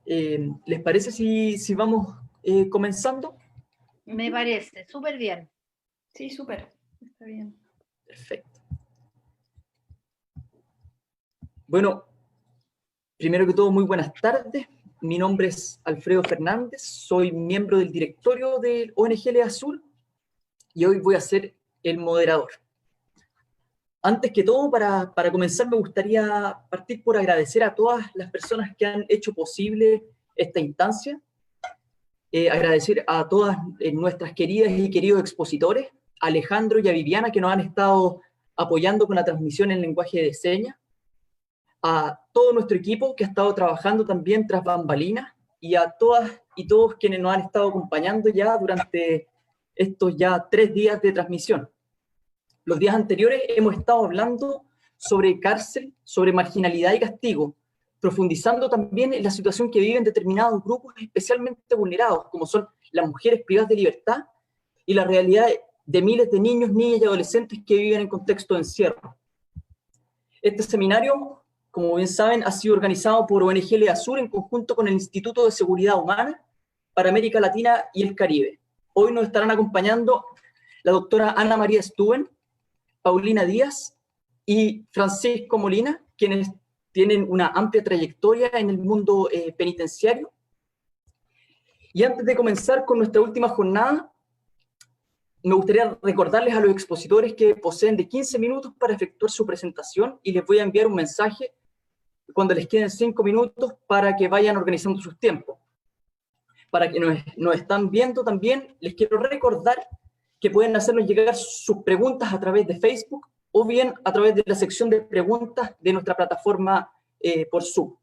¿Les parece si vamos comenzando? Me parece, súper bien. Sí, súper, está bien. Perfecto. Bueno, primero que todo, muy buenas tardes. Mi nombre es Alfredo Fernández, soy miembro del directorio del ONG Lea Azul y hoy voy a ser el moderador. Antes que todo, para comenzar, me gustaría partir por agradecer a todas las personas que han hecho posible esta instancia. Agradecer a todas nuestras queridas y queridos expositores, a Alejandro y a Viviana, que nos han estado apoyando con la transmisión en lenguaje de señas, a todo nuestro equipo que ha estado trabajando también tras bambalinas, y a todas y todos quienes nos han estado acompañando ya durante estos ya 3 días de transmisión. Los días anteriores hemos estado hablando sobre cárcel, sobre marginalidad y castigo, profundizando también en la situación que viven determinados grupos especialmente vulnerados, como son las mujeres privadas de libertad y la realidad de miles de niños, niñas y adolescentes que viven en contexto de encierro. Este seminario, como bien saben, ha sido organizado por ONG Lea Azul en conjunto con el Instituto de Seguridad Humana para América Latina y el Caribe. Hoy nos estarán acompañando la doctora Ana María Stuben, Paulina Díaz y Francisco Molina, quienes tienen una amplia trayectoria en el mundo penitenciario. Y antes de comenzar con nuestra última jornada, me gustaría recordarles a los expositores que poseen de 15 minutos para efectuar su presentación y les voy a enviar un mensaje cuando les queden 5 minutos para que vayan organizando sus tiempos. Para que nos están viendo también, les quiero recordar que pueden hacernos llegar sus preguntas a través de Facebook o bien a través de la sección de preguntas de nuestra plataforma por Zoom.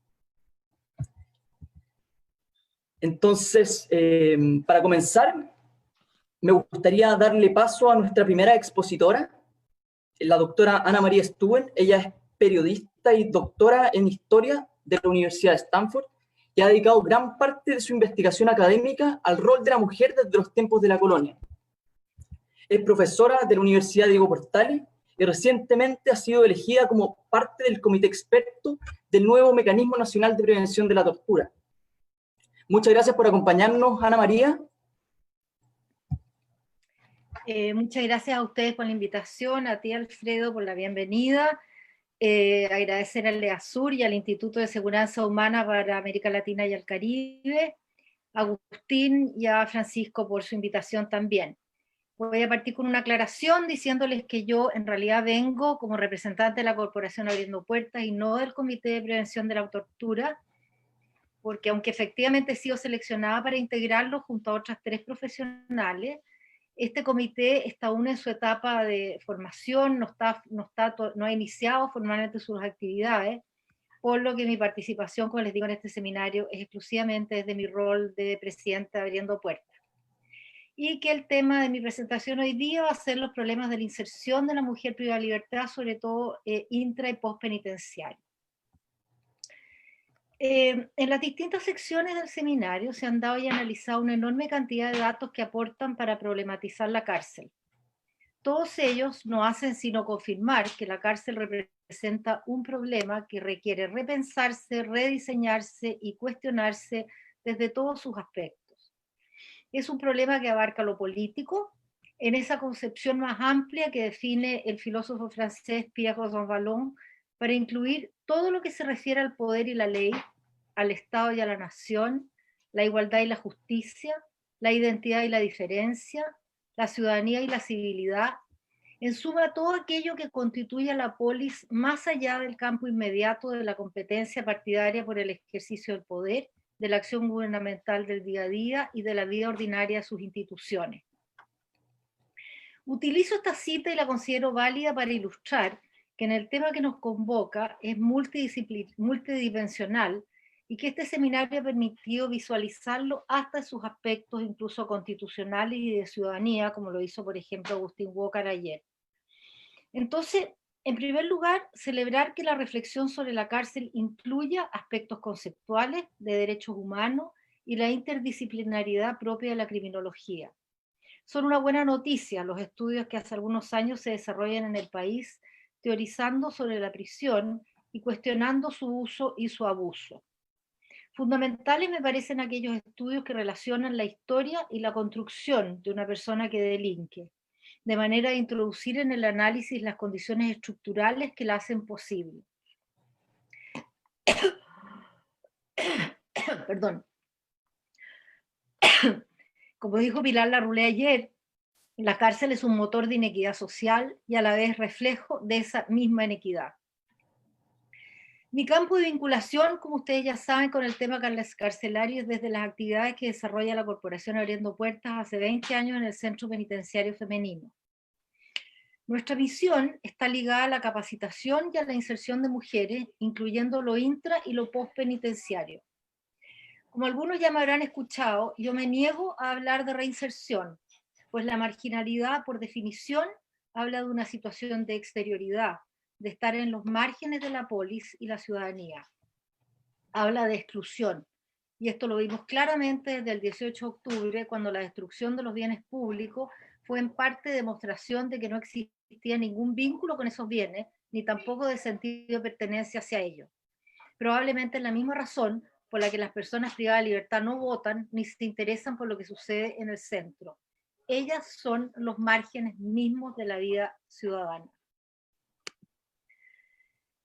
Entonces, para comenzar, me gustaría darle paso a nuestra primera expositora, la doctora Ana María Stuben. Ella es periodista y doctora en Historia de la Universidad de Stanford y ha dedicado gran parte de su investigación académica al rol de la mujer desde los tiempos de la colonia. Es profesora de la Universidad Diego Portales y recientemente ha sido elegida como parte del comité experto del nuevo Mecanismo Nacional de Prevención de la Tortura. Muchas gracias por acompañarnos, Ana María. Muchas gracias a ustedes por la invitación, a ti, Alfredo, por la bienvenida. Agradecer al Lea Azul y al Instituto de Seguridad Humana para América Latina y el Caribe, a Agustín y a Francisco por su invitación también. Voy a partir con una aclaración diciéndoles que yo en realidad vengo como representante de la Corporación Abriendo Puertas y no del Comité de Prevención de la Tortura, porque aunque efectivamente he sido seleccionada para integrarlo junto a otras 3 profesionales, este comité está aún en su etapa de formación, no ha iniciado formalmente sus actividades, por lo que mi participación, como les digo, en este seminario es exclusivamente desde mi rol de presidenta de Abriendo Puertas. Y que el tema de mi presentación hoy día va a ser los problemas de la inserción de la mujer privada de libertad, sobre todo intra y postpenitenciario. En las distintas secciones del seminario se han dado y analizado una enorme cantidad de datos que aportan para problematizar la cárcel. Todos ellos no hacen sino confirmar que la cárcel representa un problema que requiere repensarse, rediseñarse y cuestionarse desde todos sus aspectos. Es un problema que abarca lo político, en esa concepción más amplia que define el filósofo francés Pierre Rosanvallon, para incluir todo lo que se refiere al poder y la ley, al Estado y a la nación, la igualdad y la justicia, la identidad y la diferencia, la ciudadanía y la civilidad, en suma todo aquello que constituye a la polis más allá del campo inmediato de la competencia partidaria por el ejercicio del poder, de la acción gubernamental del día a día y de la vida ordinaria de sus instituciones. Utilizo esta cita y la considero válida para ilustrar que en el tema que nos convoca es multidimensional y que este seminario ha permitido visualizarlo hasta sus aspectos incluso constitucionales y de ciudadanía, como lo hizo por ejemplo Agustín Walker ayer. Entonces, en primer lugar, celebrar que la reflexión sobre la cárcel incluya aspectos conceptuales de derechos humanos y la interdisciplinariedad propia de la criminología. Son una buena noticia los estudios que hace algunos años se desarrollan en el país teorizando sobre la prisión y cuestionando su uso y su abuso. Fundamentales me parecen aquellos estudios que relacionan la historia y la construcción de una persona que delinque, de manera de introducir en el análisis las condiciones estructurales que la hacen posible. Perdón. Como dijo Pilar Larroulé ayer, la cárcel es un motor de inequidad social y a la vez reflejo de esa misma inequidad. Mi campo de vinculación, como ustedes ya saben, con el tema carcelario es desde las actividades que desarrolla la Corporación Abriendo Puertas hace 20 años en el Centro Penitenciario Femenino. Nuestra misión está ligada a la capacitación y a la inserción de mujeres, incluyendo lo intra y lo postpenitenciario. Como algunos ya me habrán escuchado, yo me niego a hablar de reinserción, pues la marginalidad, por definición, habla de una situación de exterioridad, de estar en los márgenes de la polis y la ciudadanía. Habla de exclusión, y esto lo vimos claramente desde el 18 de octubre, cuando la destrucción de los bienes públicos fue en parte demostración de que no existía ningún vínculo con esos bienes, ni tampoco de sentido de pertenencia hacia ellos. Probablemente es la misma razón por la que las personas privadas de libertad no votan ni se interesan por lo que sucede en el centro. Ellas son los márgenes mismos de la vida ciudadana.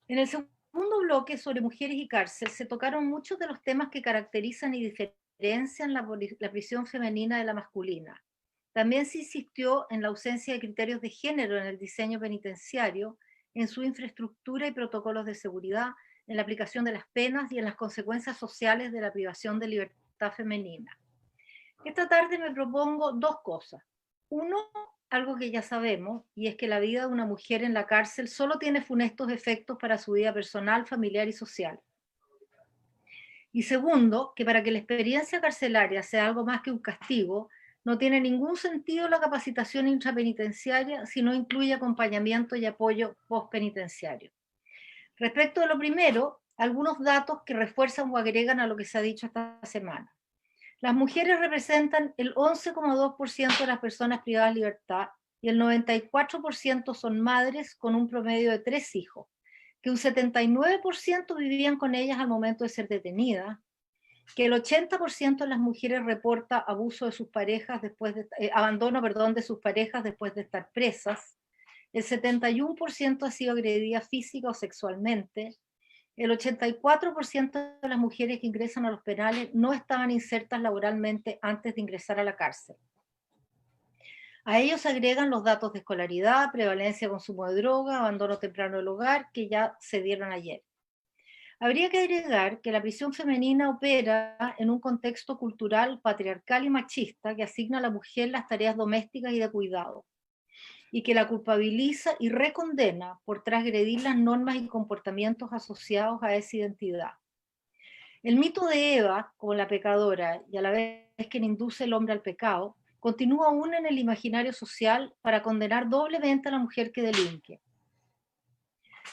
En el segundo bloque sobre mujeres y cárcel se tocaron muchos de los temas que caracterizan y diferencian la prisión femenina de la masculina. También se insistió en la ausencia de criterios de género en el diseño penitenciario, en su infraestructura y protocolos de seguridad, en la aplicación de las penas y en las consecuencias sociales de la privación de libertad femenina. Esta tarde me propongo dos cosas. Uno, algo que ya sabemos, y es que la vida de una mujer en la cárcel solo tiene funestos efectos para su vida personal, familiar y social. Y segundo, que para que la experiencia carcelaria sea algo más que un castigo, no tiene ningún sentido la capacitación intrapenitenciaria si no incluye acompañamiento y apoyo postpenitenciario. Respecto de lo primero, algunos datos que refuerzan o agregan a lo que se ha dicho esta semana. Las mujeres representan el 11,2% de las personas privadas de libertad y el 94% son madres con un promedio de 3 hijos, que un 79% vivían con ellas al momento de ser detenidas, que el 80% de las mujeres reporta abuso de sus parejas abandono de sus parejas después de estar presas, el 71% ha sido agredida física o sexualmente, el 84% de las mujeres que ingresan a los penales no estaban insertas laboralmente antes de ingresar a la cárcel. A ellos se agregan los datos de escolaridad, prevalencia de consumo de droga, abandono temprano del hogar, que ya se dieron ayer. Habría que agregar que la prisión femenina opera en un contexto cultural, patriarcal y machista que asigna a la mujer las tareas domésticas y de cuidado, y que la culpabiliza y recondena por transgredir las normas y comportamientos asociados a esa identidad. El mito de Eva como la pecadora y a la vez quien induce el hombre al pecado, continúa aún en el imaginario social para condenar doblemente a la mujer que delinque.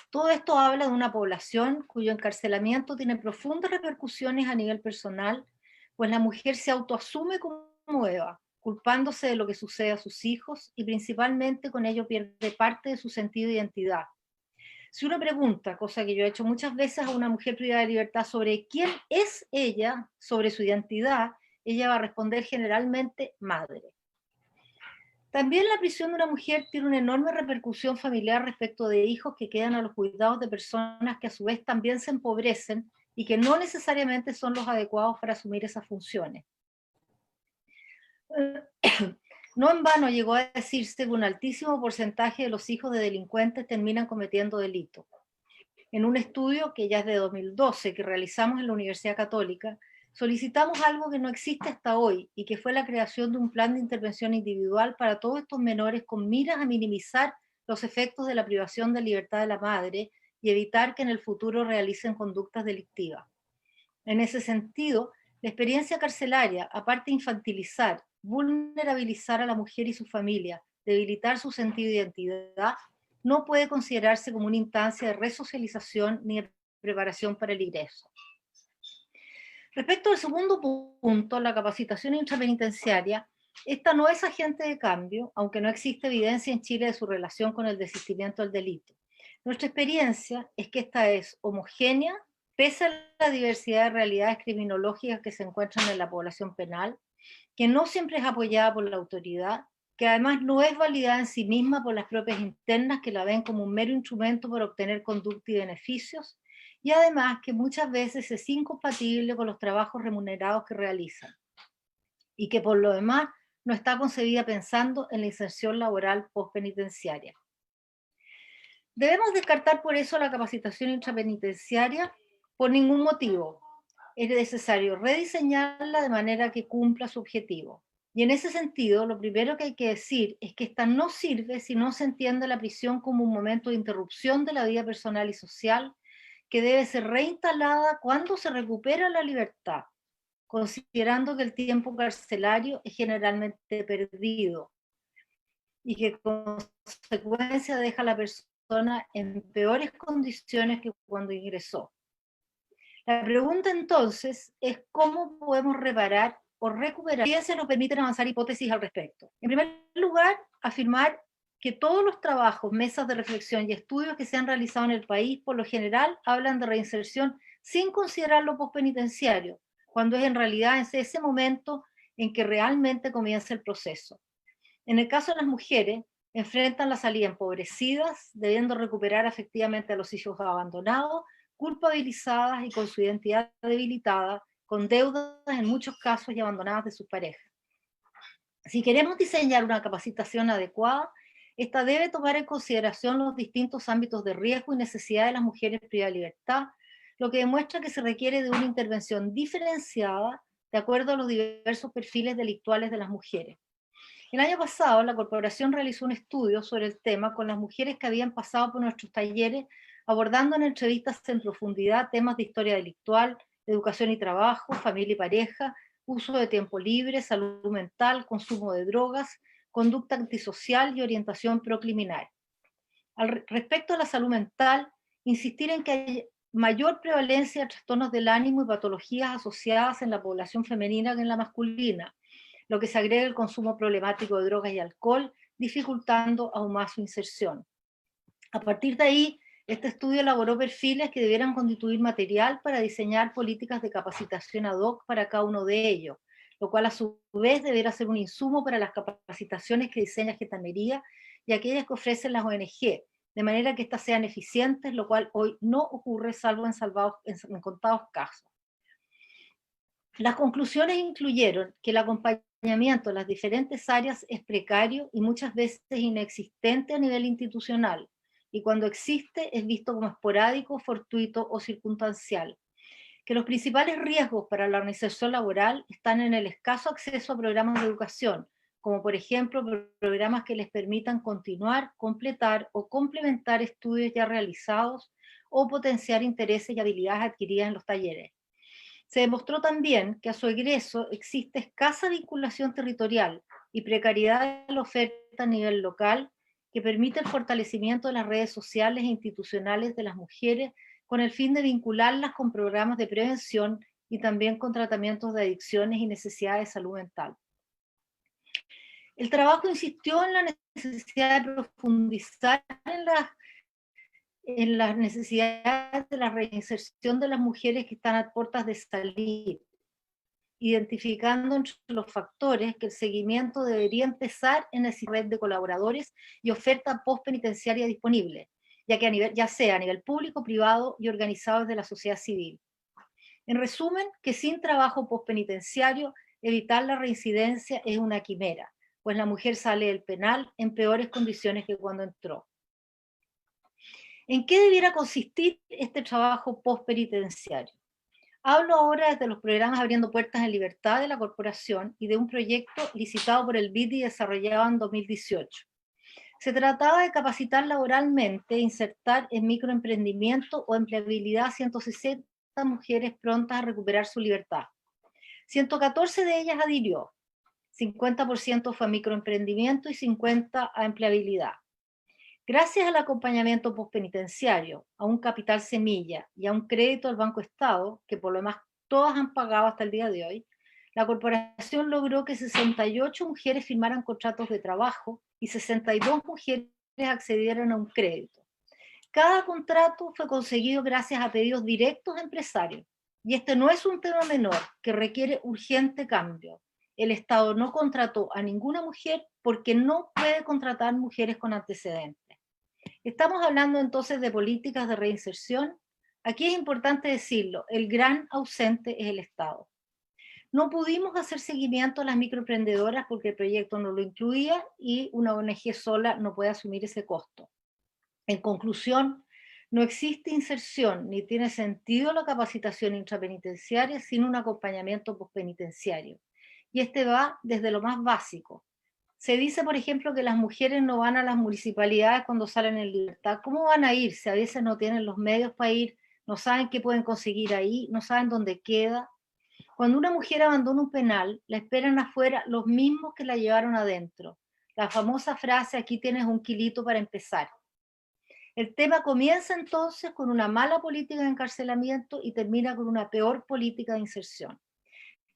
Todo esto habla de una población cuyo encarcelamiento tiene profundas repercusiones a nivel personal, pues la mujer se autoasume como Eva, culpándose de lo que sucede a sus hijos y principalmente con ello pierde parte de su sentido de identidad. Si uno pregunta, cosa que yo he hecho muchas veces a una mujer privada de libertad sobre quién es ella, sobre su identidad, ella va a responder generalmente madre. También la prisión de una mujer tiene una enorme repercusión familiar respecto de hijos que quedan a los cuidados de personas que a su vez también se empobrecen y que no necesariamente son los adecuados para asumir esas funciones. No en vano llegó a decirse que un altísimo porcentaje de los hijos de delincuentes terminan cometiendo delitos. En un estudio que ya es de 2012 que realizamos en la Universidad Católica, solicitamos algo que no existe hasta hoy y que fue la creación de un plan de intervención individual para todos estos menores con miras a minimizar los efectos de la privación de libertad de la madre y evitar que en el futuro realicen conductas delictivas. En ese sentido, la experiencia carcelaria, aparte de infantilizar, vulnerabilizar a la mujer y su familia, debilitar su sentido de identidad, no puede considerarse como una instancia de resocialización ni de preparación para el ingreso. Respecto al segundo punto, la capacitación intrapenitenciaria, esta no es agente de cambio, aunque no existe evidencia en Chile de su relación con el desistimiento del delito. Nuestra experiencia es que esta es homogénea, pese a la diversidad de realidades criminológicas que se encuentran en la población penal, que no siempre es apoyada por la autoridad, que además no es validada en sí misma por las propias internas que la ven como un mero instrumento para obtener conducta y beneficios, y además que muchas veces es incompatible con los trabajos remunerados que realizan, y que por lo demás no está concebida pensando en la inserción laboral postpenitenciaria. Debemos descartar por eso la capacitación intrapenitenciaria por ningún motivo. Es necesario rediseñarla de manera que cumpla su objetivo. Y en ese sentido, lo primero que hay que decir es que esta no sirve si no se entiende la prisión como un momento de interrupción de la vida personal y social que debe ser reinstalada cuando se recupera la libertad, considerando que el tiempo carcelario es generalmente perdido y que con consecuencia deja a la persona en peores condiciones que cuando ingresó. La pregunta entonces es cómo podemos reparar o recuperar. La ciencia nos permite avanzar hipótesis al respecto. En primer lugar, afirmar que todos los trabajos, mesas de reflexión y estudios que se han realizado en el país, por lo general, hablan de reinserción sin considerar lo postpenitenciario, cuando es en realidad ese momento en que realmente comienza el proceso. En el caso de las mujeres, enfrentan la salida empobrecidas, debiendo recuperar efectivamente a los hijos abandonados, culpabilizadas y con su identidad debilitada, con deudas en muchos casos y abandonadas de sus parejas. Si queremos diseñar una capacitación adecuada, esta debe tomar en consideración los distintos ámbitos de riesgo y necesidad de las mujeres privadas de libertad, lo que demuestra que se requiere de una intervención diferenciada de acuerdo a los diversos perfiles delictuales de las mujeres. El año pasado, la corporación realizó un estudio sobre el tema con las mujeres que habían pasado por nuestros talleres, abordando en entrevistas en profundidad temas de historia delictual, educación y trabajo, familia y pareja, uso de tiempo libre, salud mental, consumo de drogas, conducta antisocial y orientación procriminal. Respecto a la salud mental, insistir en que hay mayor prevalencia de trastornos del ánimo y patologías asociadas en la población femenina que en la masculina, lo que se agrega el consumo problemático de drogas y alcohol, dificultando aún más su inserción. A partir de ahí, este estudio elaboró perfiles que debieran constituir material para diseñar políticas de capacitación ad hoc para cada uno de ellos, lo cual a su vez deberá ser un insumo para las capacitaciones que diseña Gendarmería y aquellas que ofrecen las ONG, de manera que éstas sean eficientes, lo cual hoy no ocurre salvo en contados casos. Las conclusiones incluyeron que el acompañamiento en las diferentes áreas es precario y muchas veces inexistente a nivel institucional, y cuando existe es visto como esporádico, fortuito o circunstancial. Que los principales riesgos para la reinserción laboral están en el escaso acceso a programas de educación, como por ejemplo programas que les permitan continuar, completar o complementar estudios ya realizados o potenciar intereses y habilidades adquiridas en los talleres. Se demostró también que a su egreso existe escasa vinculación territorial y precariedad de la oferta a nivel local que permite el fortalecimiento de las redes sociales e institucionales de las mujeres con el fin de vincularlas con programas de prevención y también con tratamientos de adicciones y necesidades de salud mental. El trabajo insistió en la necesidad de profundizar en las necesidades de la reinserción de las mujeres que están a puertas de salir, identificando entre los factores que el seguimiento debería empezar en esa red de colaboradores y oferta postpenitenciaria disponible, ya sea a nivel público, privado y organizado desde la sociedad civil. En resumen, que sin trabajo postpenitenciario, evitar la reincidencia es una quimera, pues la mujer sale del penal en peores condiciones que cuando entró. ¿En qué debiera consistir este trabajo postpenitenciario? Hablo ahora desde los programas Abriendo Puertas en Libertad de la corporación y de un proyecto licitado por el BID y desarrollado en 2018. Se trataba de capacitar laboralmente e insertar en microemprendimiento o empleabilidad a 160 mujeres prontas a recuperar su libertad. 114 de ellas adhirió, 50% fue a microemprendimiento y 50% a empleabilidad. Gracias al acompañamiento postpenitenciario, a un capital semilla y a un crédito al Banco Estado, que por lo demás todas han pagado hasta el día de hoy, la corporación logró que 68 mujeres firmaran contratos de trabajo y 62 mujeres accedieran a un crédito. Cada contrato fue conseguido gracias a pedidos directos de empresarios. Y este no es un tema menor que requiere urgente cambio. El Estado no contrató a ninguna mujer porque no puede contratar mujeres con antecedentes. Estamos hablando entonces de políticas de reinserción. Aquí es importante decirlo, el gran ausente es el Estado. No pudimos hacer seguimiento a las microemprendedoras porque el proyecto no lo incluía y una ONG sola no puede asumir ese costo. En conclusión, no existe inserción ni tiene sentido la capacitación intrapenitenciaria sin un acompañamiento postpenitenciario. Y este va desde lo más básico. Se dice, por ejemplo, que las mujeres no van a las municipalidades cuando salen en libertad. ¿Cómo van a ir si a veces no tienen los medios para ir, no saben qué pueden conseguir ahí, no saben dónde queda? Cuando una mujer abandona un penal, la esperan afuera los mismos que la llevaron adentro. La famosa frase, aquí tienes un kilito para empezar. El tema comienza entonces con una mala política de encarcelamiento y termina con una peor política de inserción.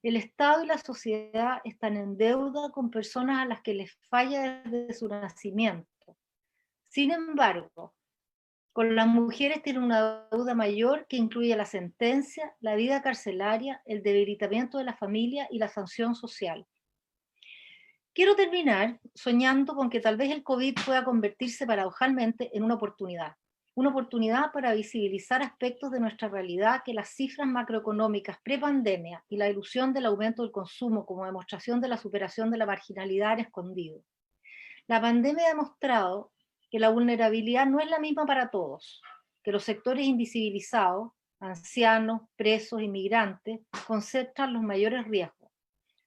El Estado y la sociedad están en deuda con personas a las que les falla desde su nacimiento. Sin embargo, con las mujeres tienen una deuda mayor que incluye la sentencia, la vida carcelaria, el debilitamiento de la familia y la sanción social. Quiero terminar soñando con que tal vez el COVID pueda convertirse paradojalmente en una oportunidad para visibilizar aspectos de nuestra realidad que las cifras macroeconómicas pre-pandemia y la ilusión del aumento del consumo como demostración de la superación de la marginalidad han escondido. La pandemia ha demostrado que la vulnerabilidad no es la misma para todos, que los sectores invisibilizados, ancianos, presos, inmigrantes, concentran los mayores riesgos.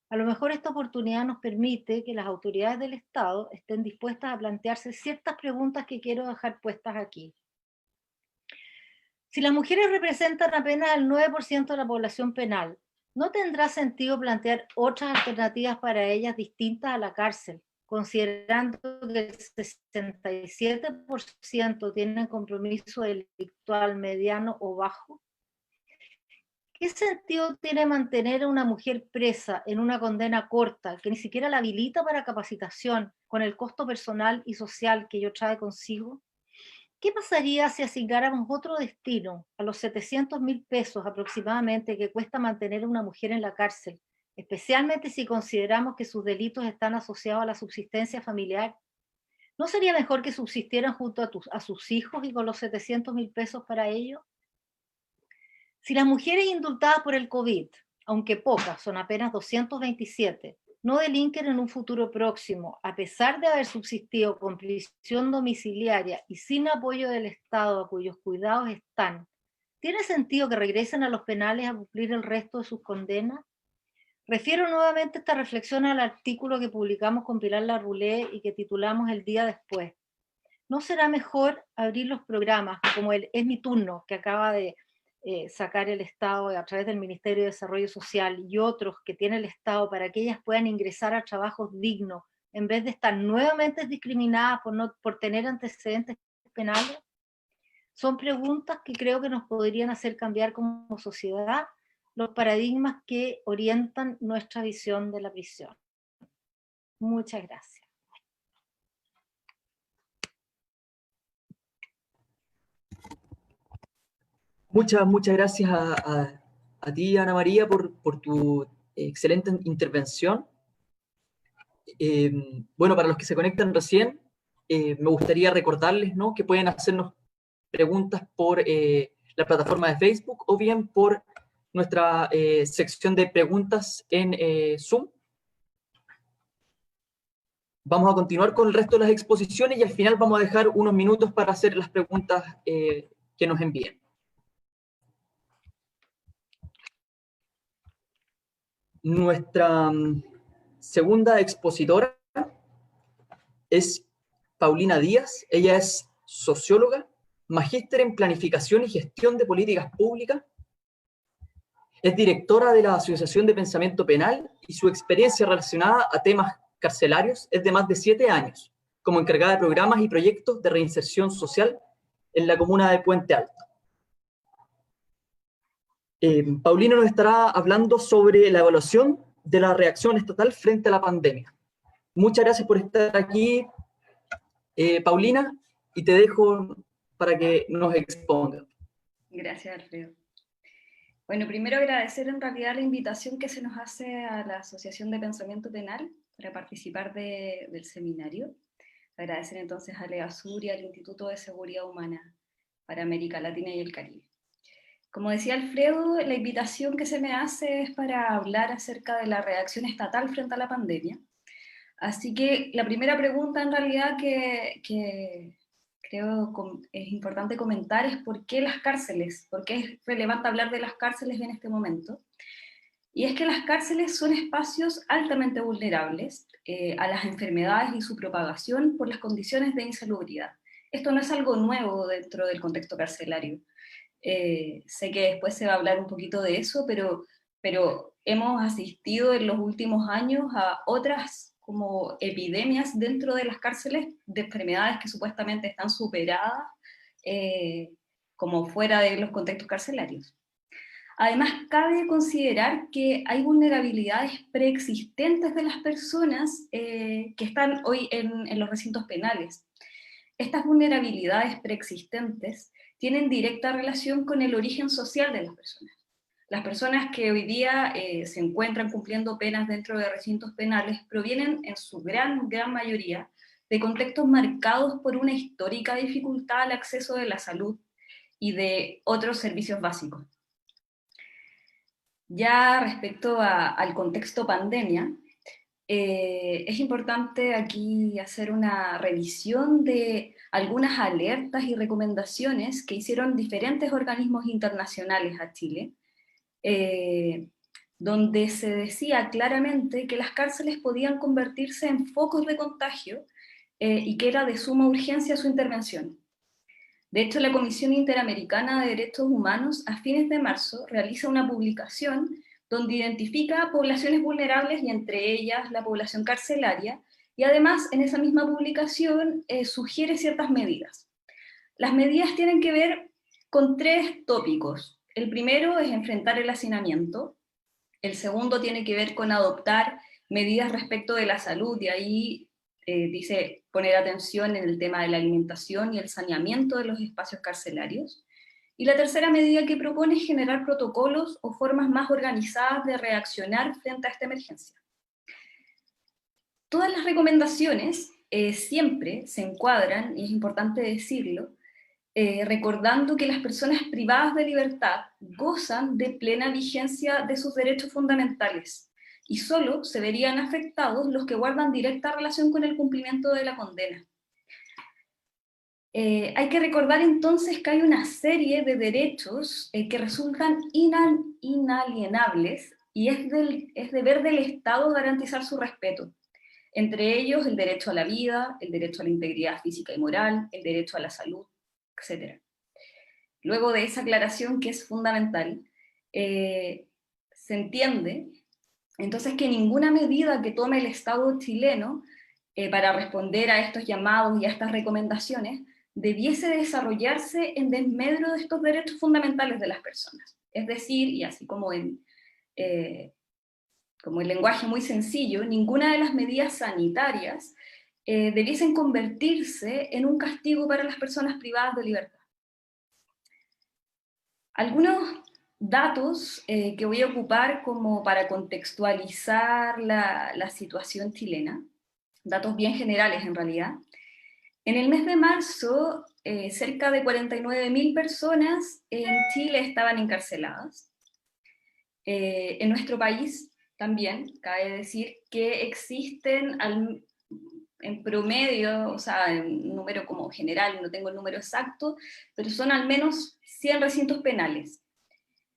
A lo mejor esta oportunidad nos permite que las autoridades del Estado estén dispuestas a plantearse ciertas preguntas que quiero dejar puestas aquí. Si las mujeres representan apenas el 9% de la población penal, ¿no tendrá sentido plantear otras alternativas para ellas distintas a la cárcel, considerando que el 67% tienen compromiso delictual mediano o bajo? ¿Qué sentido tiene mantener a una mujer presa en una condena corta que ni siquiera la habilita para capacitación con el costo personal y social que ello trae consigo? ¿Qué pasaría si asignáramos otro destino a los 700.000 pesos aproximadamente que cuesta mantener a una mujer en la cárcel, especialmente si consideramos que sus delitos están asociados a la subsistencia familiar? ¿No sería mejor que subsistieran junto a sus hijos y con los 700.000 pesos para ello? Si las mujeres indultadas por el COVID, aunque pocas, son apenas 227, no delinquen en un futuro próximo, a pesar de haber subsistido con prisión domiciliaria y sin apoyo del Estado a cuyos cuidados están, ¿tiene sentido que regresen a los penales a cumplir el resto de sus condenas? Refiero nuevamente esta reflexión al artículo que publicamos con Pilar Larroulé y que titulamos El día después. ¿No será mejor abrir los programas como el Es mi turno, que acaba de sacar el Estado a través del Ministerio de Desarrollo Social y otros que tiene el Estado para que ellas puedan ingresar a trabajos dignos en vez de estar nuevamente discriminadas por tener antecedentes penales? Son preguntas que creo que nos podrían hacer cambiar como sociedad los paradigmas que orientan nuestra visión de la prisión. Muchas gracias. Muchas gracias a ti, Ana María, por tu excelente intervención. Bueno, para los que se conectan recién, me gustaría recordarles, ¿no?, que pueden hacernos preguntas por la plataforma de Facebook o bien por nuestra sección de preguntas en Zoom. Vamos a continuar con el resto de las exposiciones y al final vamos a dejar unos minutos para hacer las preguntas que nos envíen. Nuestra segunda expositora es Paulina Díaz. Ella es socióloga, magíster en planificación y gestión de políticas públicas. Es directora de la Asociación de Pensamiento Penal y su experiencia relacionada a temas carcelarios es de más de 7 años, como encargada de programas y proyectos de reinserción social en la comuna de Puente Alto. Paulina nos estará hablando sobre la evaluación de la reacción estatal frente a la pandemia. Muchas gracias por estar aquí, Paulina, y te dejo para que nos exponga. Gracias, Alfredo. Bueno, primero agradecer en realidad la invitación que se nos hace a la Asociación de Pensamiento Penal para participar del seminario. Agradecer entonces a LEASUR y al Instituto de Seguridad Humana para América Latina y el Caribe. Como decía Alfredo, la invitación que se me hace es para hablar acerca de la reacción estatal frente a la pandemia. Así que la primera pregunta en realidad que creo es importante comentar es por qué las cárceles, por qué es relevante hablar de las cárceles en este momento. Y es que las cárceles son espacios altamente vulnerables a las enfermedades y su propagación por las condiciones de insalubridad. Esto no es algo nuevo dentro del contexto carcelario. Sé que después se va a hablar un poquito de eso, pero hemos asistido en los últimos años a otras como epidemias dentro de las cárceles de enfermedades que supuestamente están superadas como fuera de los contextos carcelarios. Además, cabe considerar que hay vulnerabilidades preexistentes de las personas que están hoy en los recintos penales. Estas vulnerabilidades preexistentes tienen directa relación con el origen social de las personas. Las personas que hoy día se encuentran cumpliendo penas dentro de recintos penales provienen en su gran mayoría de contextos marcados por una histórica dificultad al acceso de la salud y de otros servicios básicos. Ya respecto al contexto pandemia, es importante aquí hacer una revisión de algunas alertas y recomendaciones que hicieron diferentes organismos internacionales a Chile, donde se decía claramente que las cárceles podían convertirse en focos de contagio y que era de suma urgencia su intervención. De hecho, la Comisión Interamericana de Derechos Humanos a fines de marzo realiza una publicación donde identifica poblaciones vulnerables y entre ellas la población carcelaria, y además en esa misma publicación sugiere ciertas medidas. Las medidas tienen que ver con 3 tópicos. El primero es enfrentar el hacinamiento, el segundo tiene que ver con adoptar medidas respecto de la salud, y ahí dice poner atención en el tema de la alimentación y el saneamiento de los espacios carcelarios. Y la tercera medida que propone es generar protocolos o formas más organizadas de reaccionar frente a esta emergencia. Todas las recomendaciones siempre se encuadran, y es importante decirlo, recordando que las personas privadas de libertad gozan de plena vigencia de sus derechos fundamentales, y solo se verían afectados los que guardan directa relación con el cumplimiento de la condena. Hay que recordar entonces que hay una serie de derechos que resultan inalienables, y es deber del Estado garantizar su respeto. Entre ellos el derecho a la vida, el derecho a la integridad física y moral, el derecho a la salud, etc. Luego de esa aclaración que es fundamental, se entiende entonces que ninguna medida que tome el Estado chileno para responder a estos llamados y a estas recomendaciones debiese desarrollarse en desmedro de estos derechos fundamentales de las personas. Es decir, y así como en lenguaje muy sencillo, ninguna de las medidas sanitarias debiesen convertirse en un castigo para las personas privadas de libertad. Algunos datos que voy a ocupar como para contextualizar la situación chilena, datos bien generales en realidad. En el mes de marzo, cerca de 49.000 personas en Chile estaban encarceladas. En nuestro país también cabe decir que existen en promedio, o sea, en número como general, no tengo el número exacto, pero son al menos 100 recintos penales.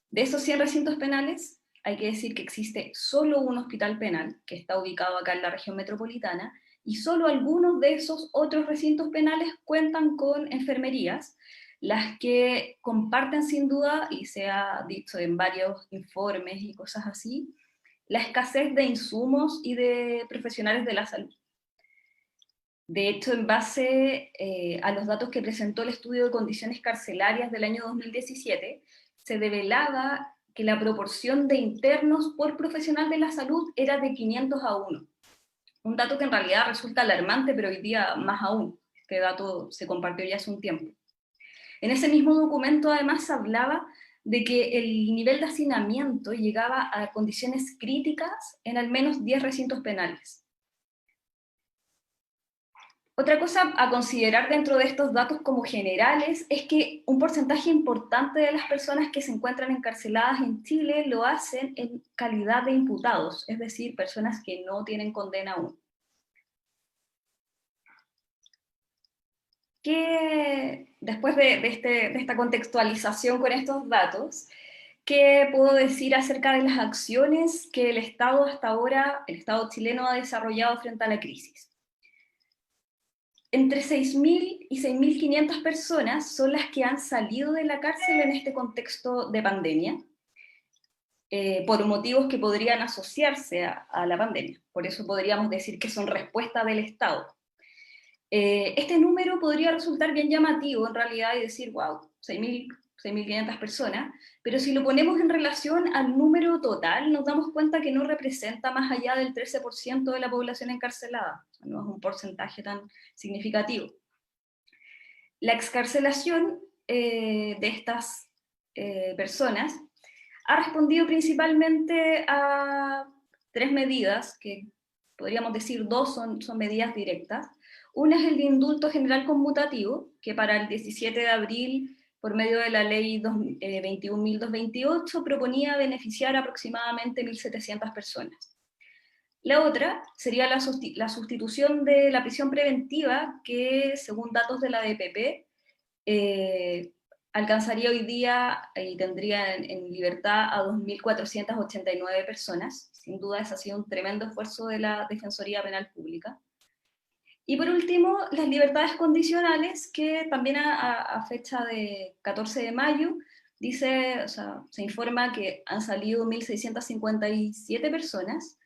De esos 100 recintos penales, hay que decir que existe solo un hospital penal, que está ubicado acá en la región metropolitana, y solo algunos de esos otros recintos penales cuentan con enfermerías, las que comparten sin duda, y se ha dicho en varios informes y cosas así, la escasez de insumos y de profesionales de la salud. De hecho, en base a los datos que presentó el estudio de condiciones carcelarias del año 2017, se develaba que la proporción de internos por profesional de la salud era de 500 a 1. Un dato que en realidad resulta alarmante, pero hoy día más aún. Este dato se compartió ya hace un tiempo. En ese mismo documento además hablaba de que el nivel de hacinamiento llegaba a condiciones críticas en al menos 10 recintos penales. Otra cosa a considerar dentro de estos datos como generales es que un porcentaje importante de las personas que se encuentran encarceladas en Chile lo hacen en calidad de imputados, es decir, personas que no tienen condena aún. Después de esta contextualización con estos datos, ¿qué puedo decir acerca de las acciones que el Estado hasta ahora, el Estado chileno, ha desarrollado frente a la crisis? Entre 6.000 y 6.500 personas son las que han salido de la cárcel en este contexto de pandemia, por motivos que podrían asociarse a la pandemia. Por eso podríamos decir que son respuesta del Estado. Este número podría resultar bien llamativo en realidad y decir, wow, 6.500 personas, pero si lo ponemos en relación al número total, nos damos cuenta que no representa más allá del 13% de la población encarcelada, o sea, no es un porcentaje tan significativo. La excarcelación de estas personas ha respondido principalmente a 3 medidas, que podríamos decir 2 son medidas directas. Una es el indulto general conmutativo, que para el 17 de abril, por medio de la ley 21.228, proponía beneficiar a aproximadamente 1.700 personas. La otra sería la sustitución de la prisión preventiva, que según datos de la DPP, alcanzaría hoy día y tendría en libertad a 2.489 personas. Sin duda ese ha sido un tremendo esfuerzo de la Defensoría Penal Pública. Y por último, las libertades condicionales, que también a fecha de 14 de mayo, dice, o sea, se informa que han salido 1.657 personas,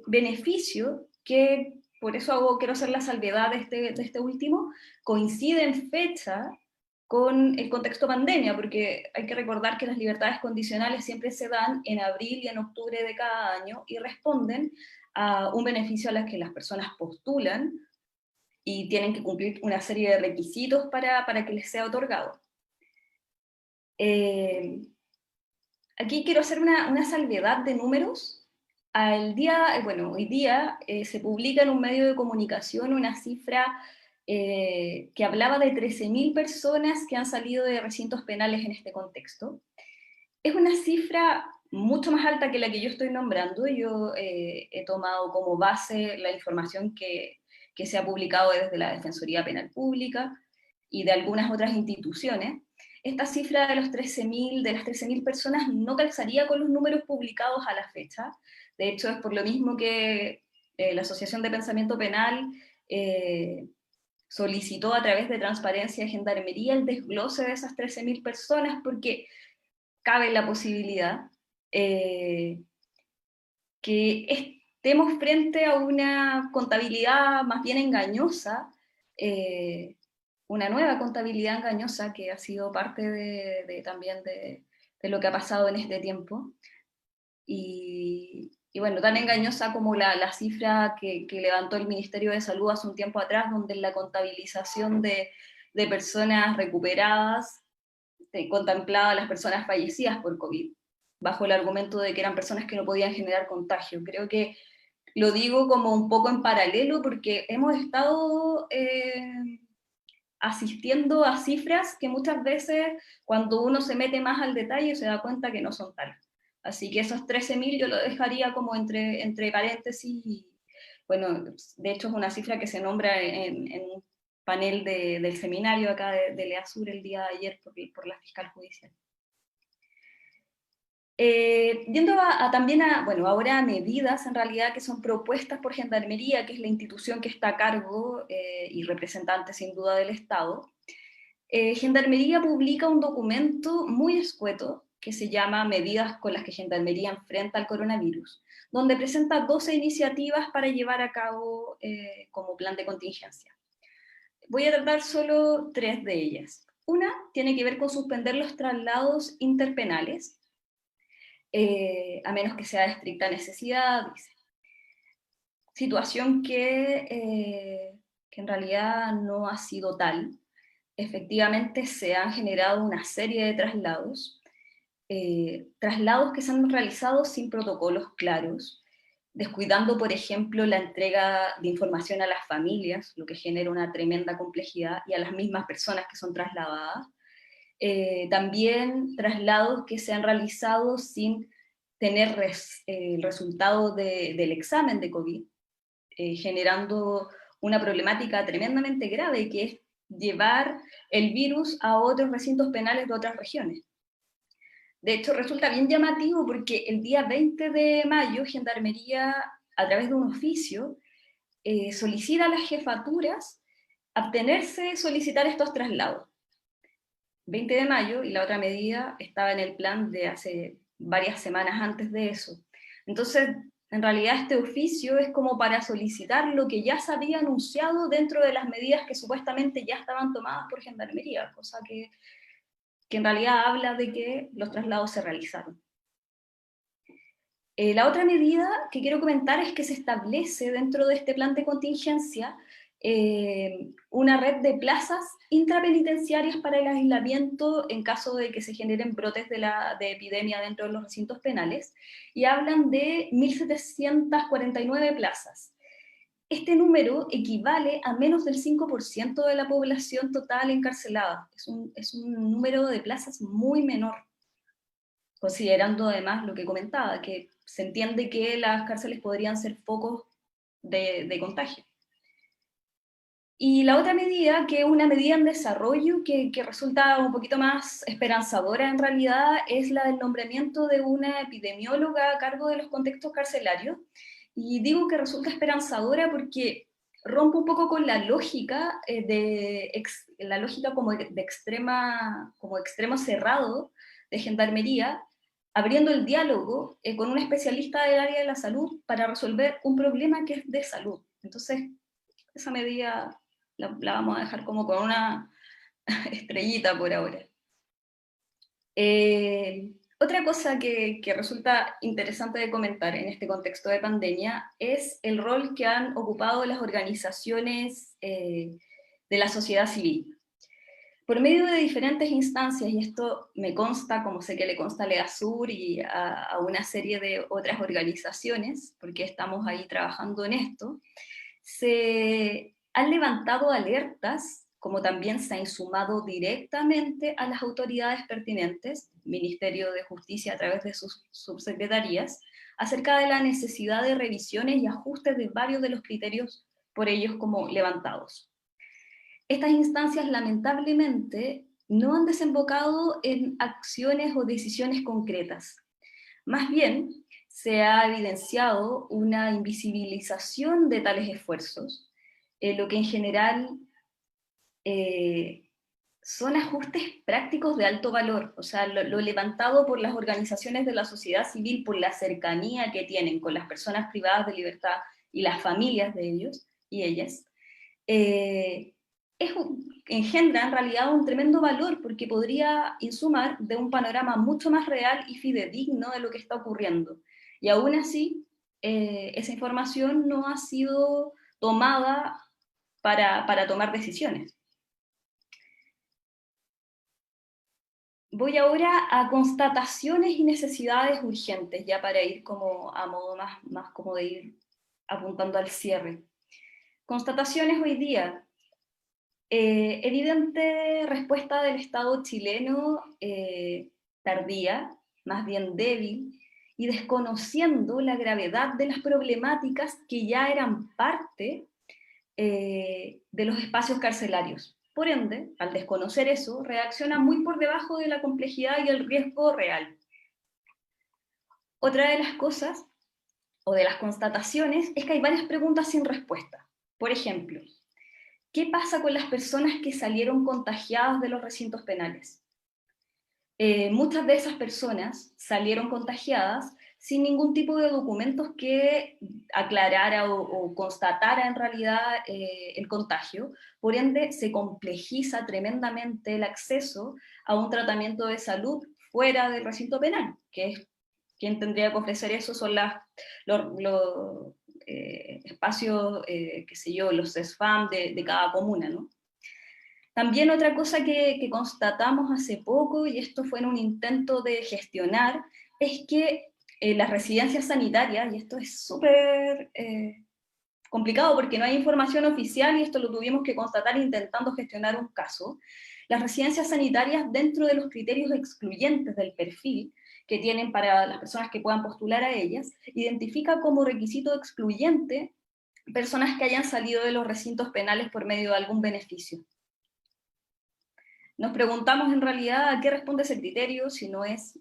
beneficio que, por eso quiero hacer la salvedad de este último, coincide en fecha con el contexto pandemia, porque hay que recordar que las libertades condicionales siempre se dan en abril y en octubre de cada año y responden a un beneficio a las que las personas postulan y tienen que cumplir una serie de requisitos para que les sea otorgado. Aquí quiero hacer una salvedad de números. Hoy día se publica en un medio de comunicación una cifra que hablaba de 13.000 personas que han salido de recintos penales en este contexto. Es una cifra mucho más alta que la que yo estoy nombrando. Yo he tomado como base la información que se ha publicado desde la Defensoría Penal Pública y de algunas otras instituciones. Esta cifra de las 13.000 personas no calzaría con los números publicados a la fecha. De hecho, es por lo mismo que la Asociación de Pensamiento Penal solicitó a través de Transparencia y Gendarmería el desglose de esas 13.000 personas, porque cabe la posibilidad que estemos frente a una contabilidad más bien engañosa, una nueva contabilidad engañosa que ha sido parte también de lo que ha pasado en este tiempo. Y bueno, tan engañosa como la cifra que levantó el Ministerio de Salud hace un tiempo atrás, donde en la contabilización de personas recuperadas contemplaba a las personas fallecidas por COVID, bajo el argumento de que eran personas que no podían generar contagio. Creo que lo digo como un poco en paralelo, porque hemos estado asistiendo a cifras que muchas veces, cuando uno se mete más al detalle, se da cuenta que no son tales. Así que esos 13.000 yo lo dejaría como entre paréntesis, y bueno, de hecho es una cifra que se nombra en un panel del seminario acá de LEASUR el día de ayer por la fiscal judicial. Yendo también ahora a medidas en realidad que son propuestas por Gendarmería, que es la institución que está a cargo y representante sin duda del Estado. Gendarmería publica un documento muy escueto que se llama Medidas con las que Gendarmería enfrenta al coronavirus, donde presenta 12 iniciativas para llevar a cabo como plan de contingencia. Voy a tratar solo 3 de ellas. Una tiene que ver con suspender los traslados interpenales, a menos que sea de estricta necesidad, dice. Situación que en realidad no ha sido tal. efectivamente se han generado una serie de traslados, traslados que se han realizado sin protocolos claros, descuidando, por ejemplo, la entrega de información a las familias, lo que genera una tremenda complejidad, y a las mismas personas que son trasladadas. También traslados que se han realizado sin tener el resultado del examen de COVID, generando una problemática tremendamente grave, que es llevar el virus a otros recintos penales de otras regiones. De hecho, resulta bien llamativo porque el día 20 de mayo, Gendarmería, a través de un oficio, solicita a las jefaturas abstenerse de solicitar estos traslados. 20 de mayo, y la otra medida estaba en el plan de hace varias semanas antes de eso. Entonces, en realidad este oficio es como para solicitar lo que ya se había anunciado dentro de las medidas que supuestamente ya estaban tomadas por Gendarmería, cosa que en realidad habla de que los traslados se realizaron. La otra medida que quiero comentar es que se establece dentro de este plan de contingencia una red de plazas intrapenitenciarias para el aislamiento en caso de que se generen brotes de epidemia dentro de los recintos penales, y hablan de 1.749 plazas. Este número equivale a menos del 5% de la población total encarcelada. Es un número de plazas muy menor, considerando además lo que comentaba, que se entiende que las cárceles podrían ser focos de contagio. Y la otra medida, que es una medida en desarrollo que resulta un poquito más esperanzadora en realidad, es la del nombramiento de una epidemióloga a cargo de los contextos carcelarios. Y digo que resulta esperanzadora porque rompe un poco con la lógica, la lógica como extremo cerrado de Gendarmería, abriendo el diálogo con un especialista del área de la salud para resolver un problema que es de salud. Entonces, esa medida la vamos a dejar como con una estrellita por ahora. Otra cosa que resulta interesante de comentar en este contexto de pandemia es el rol que han ocupado las organizaciones de la sociedad civil. Por medio de diferentes instancias, y esto me consta, como sé que le consta a LEASUR y a una serie de otras organizaciones, porque estamos ahí trabajando en esto, se han levantado alertas, como también se ha insumado directamente a las autoridades pertinentes, Ministerio de Justicia a través de sus subsecretarías, acerca de la necesidad de revisiones y ajustes de varios de los criterios por ellos como levantados. Estas instancias lamentablemente no han desembocado en acciones o decisiones concretas. Más bien, se ha evidenciado una invisibilización de tales esfuerzos, lo que en general son ajustes prácticos de alto valor, o sea, lo levantado por las organizaciones de la sociedad civil, por la cercanía que tienen con las personas privadas de libertad y las familias de ellos y ellas, engendra en realidad un tremendo valor, porque podría insumar de un panorama mucho más real y fidedigno de lo que está ocurriendo. Y aún así, esa información no ha sido tomada para tomar decisiones. Voy ahora a constataciones y necesidades urgentes, ya para ir como a modo más como de ir apuntando al cierre. Constataciones hoy día. Evidente respuesta del Estado chileno tardía, más bien débil, y desconociendo la gravedad de las problemáticas que ya eran parte de los espacios carcelarios. Por ende, al desconocer eso, reacciona muy por debajo de la complejidad y el riesgo real. Otra de las cosas, o de las constataciones, es que hay varias preguntas sin respuesta. Por ejemplo, ¿qué pasa con las personas que salieron contagiadas de los recintos penales? Muchas de esas personas salieron contagiadas sin ningún tipo de documentos que aclarara o constatara en realidad el contagio. Por ende, se complejiza tremendamente el acceso a un tratamiento de salud fuera del recinto penal, que es quien tendría que ofrecer eso son los espacios, qué sé yo, los CESFAM de cada comuna, ¿no? También otra cosa que constatamos hace poco, y esto fue en un intento de gestionar, es que las residencias sanitarias, y esto es súper complicado porque no hay información oficial, y esto lo tuvimos que constatar intentando gestionar un caso, las residencias sanitarias, dentro de los criterios excluyentes del perfil que tienen para las personas que puedan postular a ellas, identifica como requisito excluyente personas que hayan salido de los recintos penales por medio de algún beneficio. Nos preguntamos en realidad a qué responde ese criterio, si no es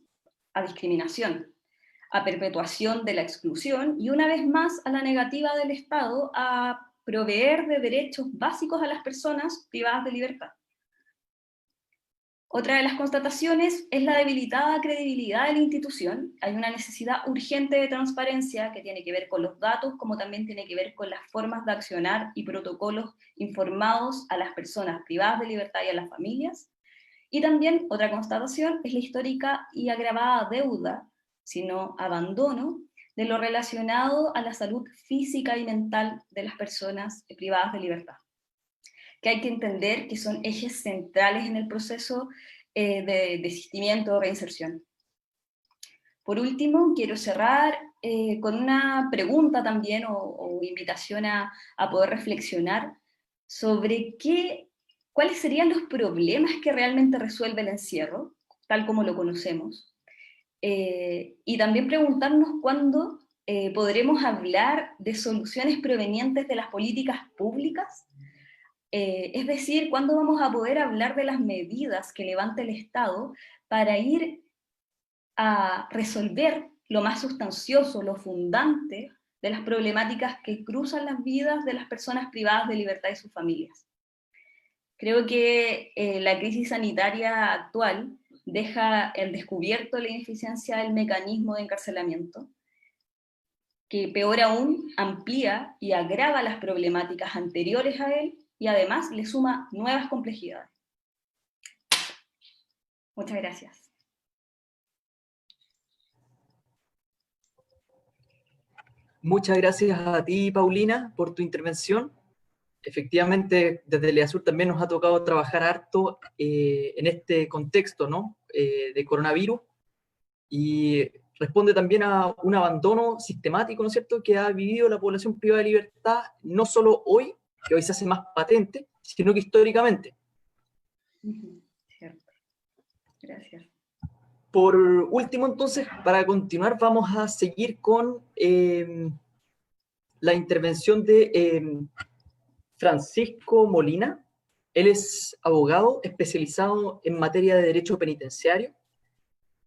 a discriminación, a perpetuación de la exclusión, y una vez más a la negativa del Estado a proveer de derechos básicos a las personas privadas de libertad. Otra de las constataciones es la debilitada credibilidad de la institución. Hay una necesidad urgente de transparencia que tiene que ver con los datos, como también tiene que ver con las formas de accionar y protocolos informados a las personas privadas de libertad y a las familias. Y también otra constatación es la histórica y agravada deuda, sino abandono, de lo relacionado a la salud física y mental de las personas privadas de libertad, que hay que entender que son ejes centrales en el proceso de desistimiento o reinserción. Por último, quiero cerrar con una pregunta también, o invitación a poder reflexionar sobre cuáles serían los problemas que realmente resuelve el encierro, tal como lo conocemos, y también preguntarnos cuándo podremos hablar de soluciones provenientes de las políticas públicas. Es decir, ¿cuándo vamos a poder hablar de las medidas que levanta el Estado para ir a resolver lo más sustancioso, lo fundante de las problemáticas que cruzan las vidas de las personas privadas de libertad y sus familias? Creo que la crisis sanitaria actual deja al descubierto la ineficiencia del mecanismo de encarcelamiento, que peor aún amplía y agrava las problemáticas anteriores a él, y además le suma nuevas complejidades. Muchas gracias. Muchas gracias a ti, Paulina, por tu intervención. Efectivamente, desde el EASUR también nos ha tocado trabajar harto en este contexto, ¿no? De coronavirus, y responde también a un abandono sistemático, ¿no es cierto?, que ha vivido la población privada de libertad, no solo hoy, que hoy se hace más patente, sino que históricamente. Cierto. Gracias. Por último, entonces, para continuar, vamos a seguir con la intervención de Francisco Molina. Él es abogado especializado en materia de derecho penitenciario,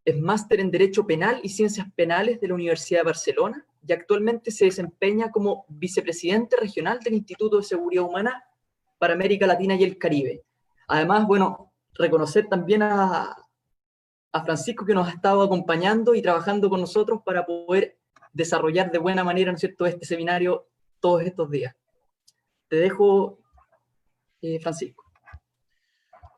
es máster en Derecho Penal y Ciencias Penales de la Universidad de Barcelona, y actualmente se desempeña como vicepresidente regional del Instituto de Seguridad Humana para América Latina y el Caribe. Además, bueno, reconocer también a Francisco, que nos ha estado acompañando y trabajando con nosotros para poder desarrollar de buena manera, ¿no es cierto?, este seminario todos estos días. Te dejo, Francisco.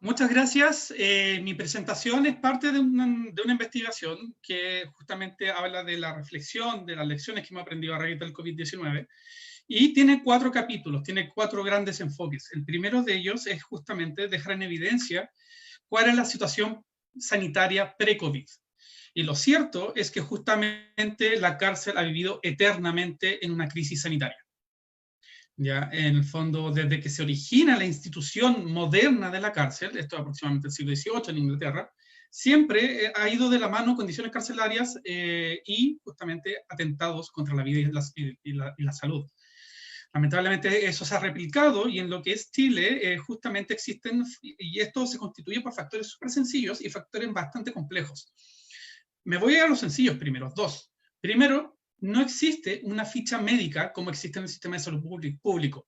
Muchas gracias. Mi presentación es parte de una investigación que justamente habla de la reflexión, de las lecciones que hemos aprendido a raíz del COVID-19, y tiene 4 capítulos, tiene 4 grandes enfoques. El primero de ellos es justamente dejar en evidencia cuál es la situación sanitaria pre-COVID. Y lo cierto es que justamente la cárcel ha vivido eternamente en una crisis sanitaria. Ya, en el fondo, desde que se origina la institución moderna de la cárcel, esto es aproximadamente el siglo XVIII en Inglaterra, siempre ha ido de la mano condiciones carcelarias y justamente atentados contra la vida y la salud. Lamentablemente eso se ha replicado, y en lo que es Chile justamente existen, y esto se constituye por factores súper sencillos y factores bastante complejos. Me voy a los sencillos primero, 2. Primero, no existe una ficha médica como existe en el sistema de salud público.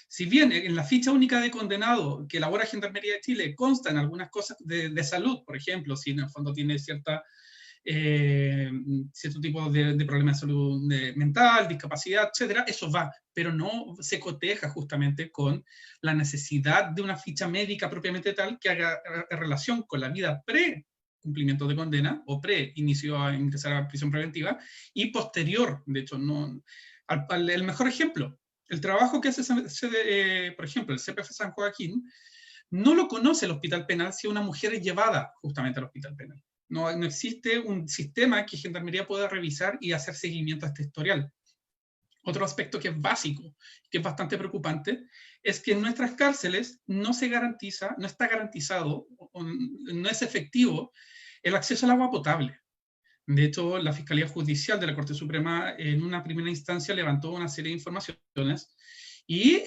Si bien en la ficha única de condenado que elabora Gendarmería de Chile constan algunas cosas de salud, por ejemplo, si en el fondo tiene cierto tipo de problemas de salud mental, discapacidad, etcétera, eso va, pero no se coteja justamente con la necesidad de una ficha médica propiamente tal que haga relación con la vida cumplimiento de condena, o pre-inicio a ingresar a prisión preventiva, y posterior. De hecho, el mejor ejemplo, el trabajo que hace, por ejemplo, el CPF San Joaquín, no lo conoce el hospital penal si una mujer es llevada justamente al hospital penal. No existe un sistema que Gendarmería pueda revisar y hacer seguimiento a este historial. Otro aspecto que es básico, que es bastante preocupante, es que en nuestras cárceles no se garantiza, no está garantizado, no es efectivo el acceso al agua potable. De hecho, la Fiscalía Judicial de la Corte Suprema en una primera instancia levantó una serie de informaciones y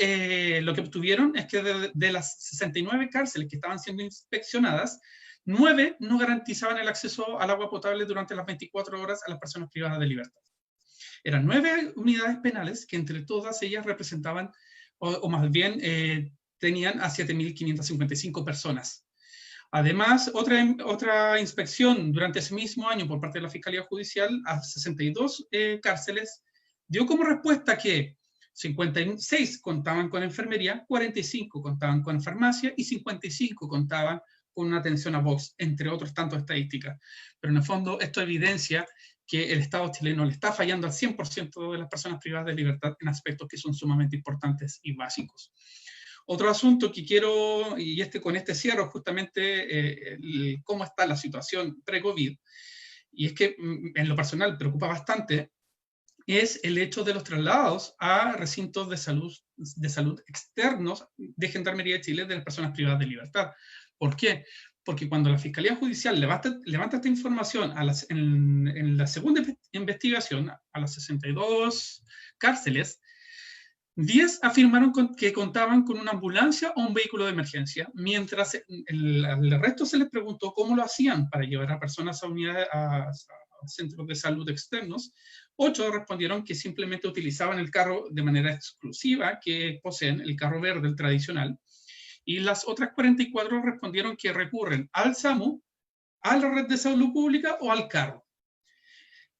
lo que obtuvieron es que de las 69 cárceles que estaban siendo inspeccionadas, 9 no garantizaban el acceso al agua potable durante las 24 horas a las personas privadas de libertad. Eran 9 unidades penales que entre todas ellas representaban, o más bien tenían a 7.555 personas. Además, otra inspección durante ese mismo año por parte de la Fiscalía Judicial a 62 cárceles dio como respuesta que 56 contaban con enfermería, 45 contaban con farmacia y 55 contaban con una atención a Vox, entre otros tantos estadísticas. Pero en el fondo esto evidencia que el Estado chileno le está fallando al 100% de las personas privadas de libertad en aspectos que son sumamente importantes y básicos. Otro asunto que quiero, y con este cierro justamente cómo está la situación pre-COVID, y es que en lo personal preocupa bastante, es el hecho de los traslados a recintos de salud externos de Gendarmería de Chile de las personas privadas de libertad. ¿Por qué? Porque cuando la Fiscalía Judicial levanta esta información en la segunda investigación, a las 62 cárceles, 10 afirmaron que contaban con una ambulancia o un vehículo de emergencia, mientras al resto se les preguntó cómo lo hacían para llevar a personas a centros de salud externos. 8 respondieron que simplemente utilizaban el carro de manera exclusiva que poseen, el carro verde, el tradicional, y las otras 44 respondieron que recurren al SAMU, a la red de salud pública o al carro.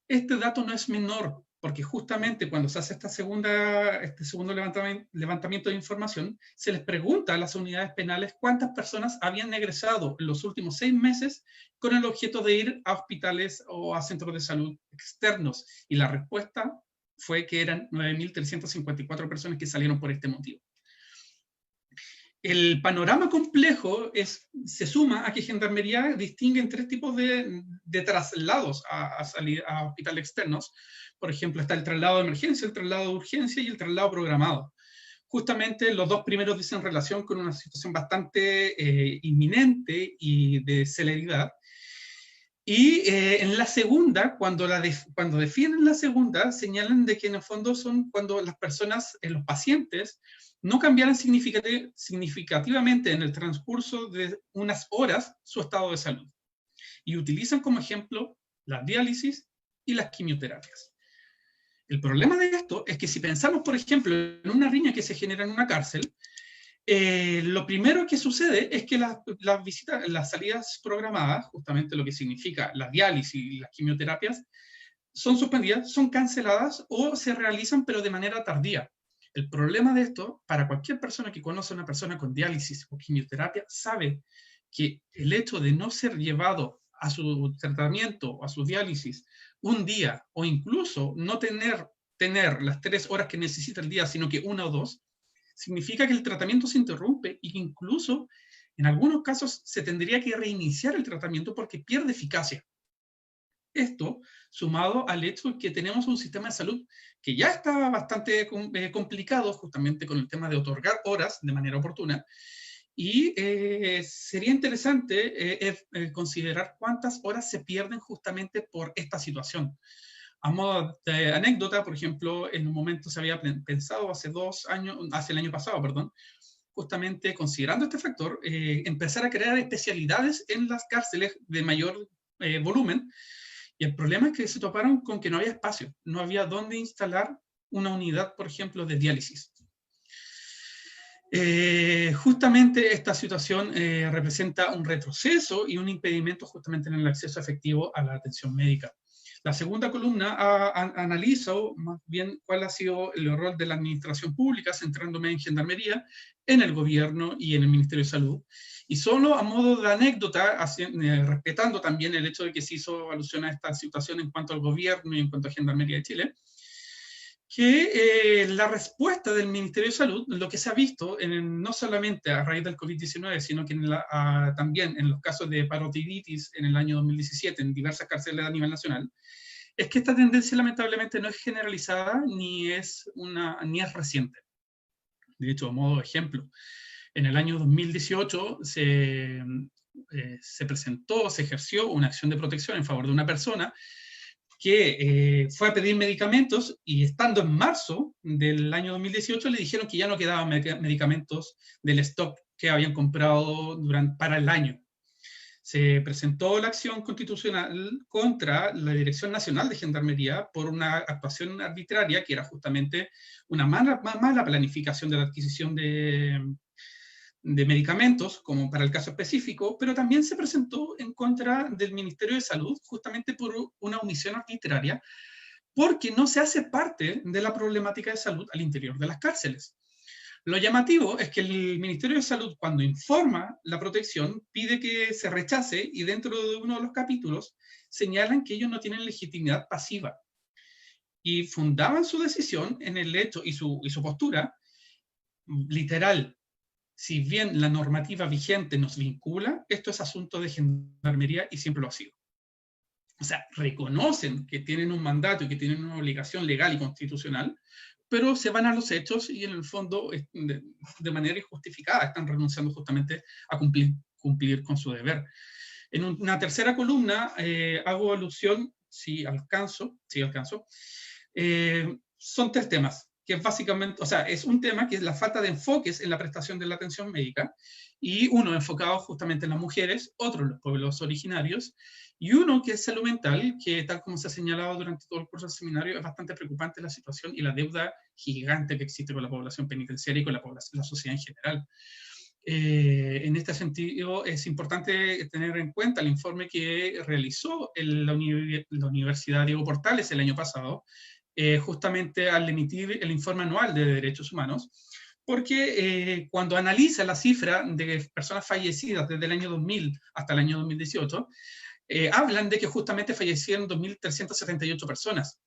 Este dato no es menor, porque justamente cuando se hace este segundo levantamiento de información, se les pregunta a las unidades penales cuántas personas habían egresado en los últimos 6 meses con el objeto de ir a hospitales o a centros de salud externos. Y la respuesta fue que eran 9.354 personas que salieron por este motivo. El panorama complejo se suma a que Gendarmería distingue en 3 tipos de traslados a hospitales externos. Por ejemplo, está el traslado de emergencia, el traslado de urgencia y el traslado programado. Justamente los 2 primeros dicen relación con una situación bastante inminente y de celeridad. Y en la segunda, cuando definen la segunda, señalan de que en el fondo son cuando las personas, los pacientes, no cambiaran significativamente en el transcurso de unas horas su estado de salud. Y utilizan como ejemplo la diálisis y las quimioterapias. El problema de esto es que si pensamos, por ejemplo, en una riña que se genera en una cárcel, lo primero que sucede es que las salidas programadas, justamente lo que significa la diálisis y las quimioterapias, son suspendidas, son canceladas o se realizan pero de manera tardía. El problema de esto, para cualquier persona que conoce a una persona con diálisis o quimioterapia, sabe que el hecho de no ser llevado a su tratamiento o a su diálisis un día, o incluso no tener las 3 horas que necesita el día, sino que 1 o 2, significa que el tratamiento se interrumpe y que incluso en algunos casos se tendría que reiniciar el tratamiento porque pierde eficacia. Esto sumado al hecho de que tenemos un sistema de salud que ya estaba bastante complicado justamente con el tema de otorgar horas de manera oportuna, y sería interesante considerar cuántas horas se pierden justamente por esta situación. A modo de anécdota, por ejemplo, en un momento se había pensado hace el año pasado, justamente considerando este factor, empezar a crear especialidades en las cárceles de mayor volumen. Y el problema es que se toparon con que no había espacio, no había dónde instalar una unidad, por ejemplo, de diálisis. Justamente esta situación representa un retroceso y un impedimento justamente en el acceso efectivo a la atención médica. La segunda columna analiza más bien cuál ha sido el rol de la administración pública, centrándome en Gendarmería, en el gobierno y en el Ministerio de Salud. Y solo a modo de anécdota, respetando también el hecho de que se hizo alusión a esta situación en cuanto al gobierno y en cuanto a Gendarmería de Chile, que la respuesta del Ministerio de Salud, lo que se ha visto, no solamente a raíz del COVID-19, sino que también en los casos de parotiditis en el año 2017, en diversas cárceles a nivel nacional, es que esta tendencia lamentablemente no es generalizada ni es reciente. De hecho, a modo de ejemplo, en el año 2018 se ejerció una acción de protección en favor de una persona que fue a pedir medicamentos y estando en marzo del año 2018 le dijeron que ya no quedaban medicamentos del stock que habían comprado para el año. Se presentó la acción constitucional contra la Dirección Nacional de Gendarmería por una actuación arbitraria que era justamente una mala planificación de la adquisición de medicamentos, como para el caso específico, pero también se presentó en contra del Ministerio de Salud justamente por una omisión arbitraria, porque no se hace parte de la problemática de salud al interior de las cárceles. Lo llamativo es que el Ministerio de Salud, cuando informa la protección, pide que se rechace y dentro de uno de los capítulos señalan que ellos no tienen legitimidad pasiva. Y fundaban su decisión en el hecho y su postura literal. Si bien la normativa vigente nos vincula, esto es asunto de gendarmería y siempre lo ha sido. O sea, reconocen que tienen un mandato y que tienen una obligación legal y constitucional, pero se van a los hechos y en el fondo, de manera injustificada, están renunciando justamente a cumplir con su deber. En una tercera columna hago alusión, si alcanzo, son 3 temas, que es básicamente, o sea, es un tema que es la falta de enfoques en la prestación de la atención médica, y uno enfocado justamente en las mujeres, otro en los pueblos originarios, y uno que es salud mental, que tal como se ha señalado durante todo el curso del seminario, es bastante preocupante la situación y la deuda gigante que existe con la población penitenciaria y con la sociedad en general. En este sentido, es importante tener en cuenta el informe que realizó la Universidad Diego Portales el año pasado, justamente al emitir el informe anual de derechos humanos, porque cuando analiza la cifra de personas fallecidas desde el año 2000 hasta el año 2018, hablan de que justamente fallecieron 2.378 personas.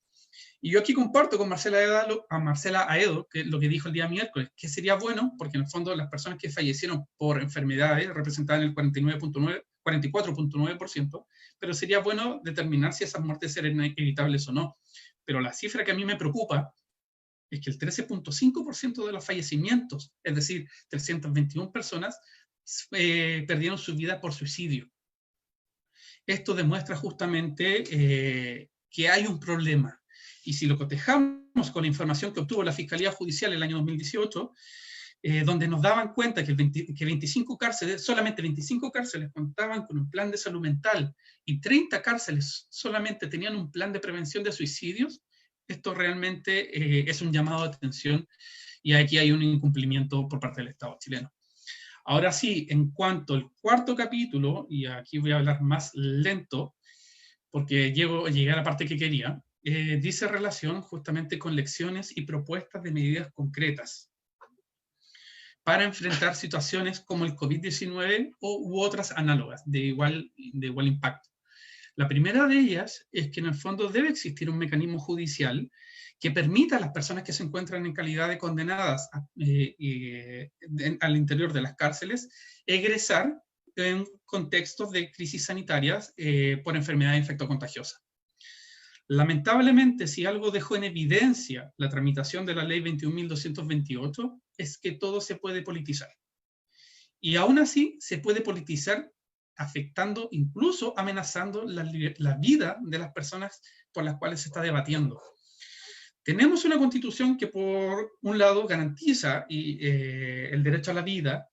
Y yo aquí comparto con Marcela Aedo que lo que dijo el día miércoles, que sería bueno, porque en el fondo las personas que fallecieron por enfermedades representaban el 44.9%, pero sería bueno determinar si esas muertes eran evitables o no. Pero la cifra que a mí me preocupa es que el 13.5% de los fallecimientos, es decir, 321 personas, perdieron su vida por suicidio. Esto demuestra justamente que hay un problema. Y si lo cotejamos con la información que obtuvo la Fiscalía Judicial el año 2018, donde nos daban cuenta que, solamente 25 cárceles contaban con un plan de salud mental y 30 cárceles solamente tenían un plan de prevención de suicidios, esto realmente es un llamado de atención y aquí hay un incumplimiento por parte del Estado chileno. Ahora sí, en cuanto al 4º capítulo, y aquí voy a hablar más lento, porque llegué a la parte que quería, dice relación justamente con lecciones y propuestas de medidas concretas para enfrentar situaciones como el COVID-19 u otras análogas de igual impacto. La primera de ellas es que en el fondo debe existir un mecanismo judicial que permita a las personas que se encuentran en calidad de condenadas al interior de las cárceles egresar en contextos de crisis sanitarias por enfermedad infectocontagiosa. Lamentablemente, si algo dejó en evidencia la tramitación de la ley 21.228, es que todo se puede politizar. Y aún así se puede politizar afectando, incluso amenazando la vida de las personas por las cuales se está debatiendo. Tenemos una constitución que por un lado garantiza el derecho a la vida,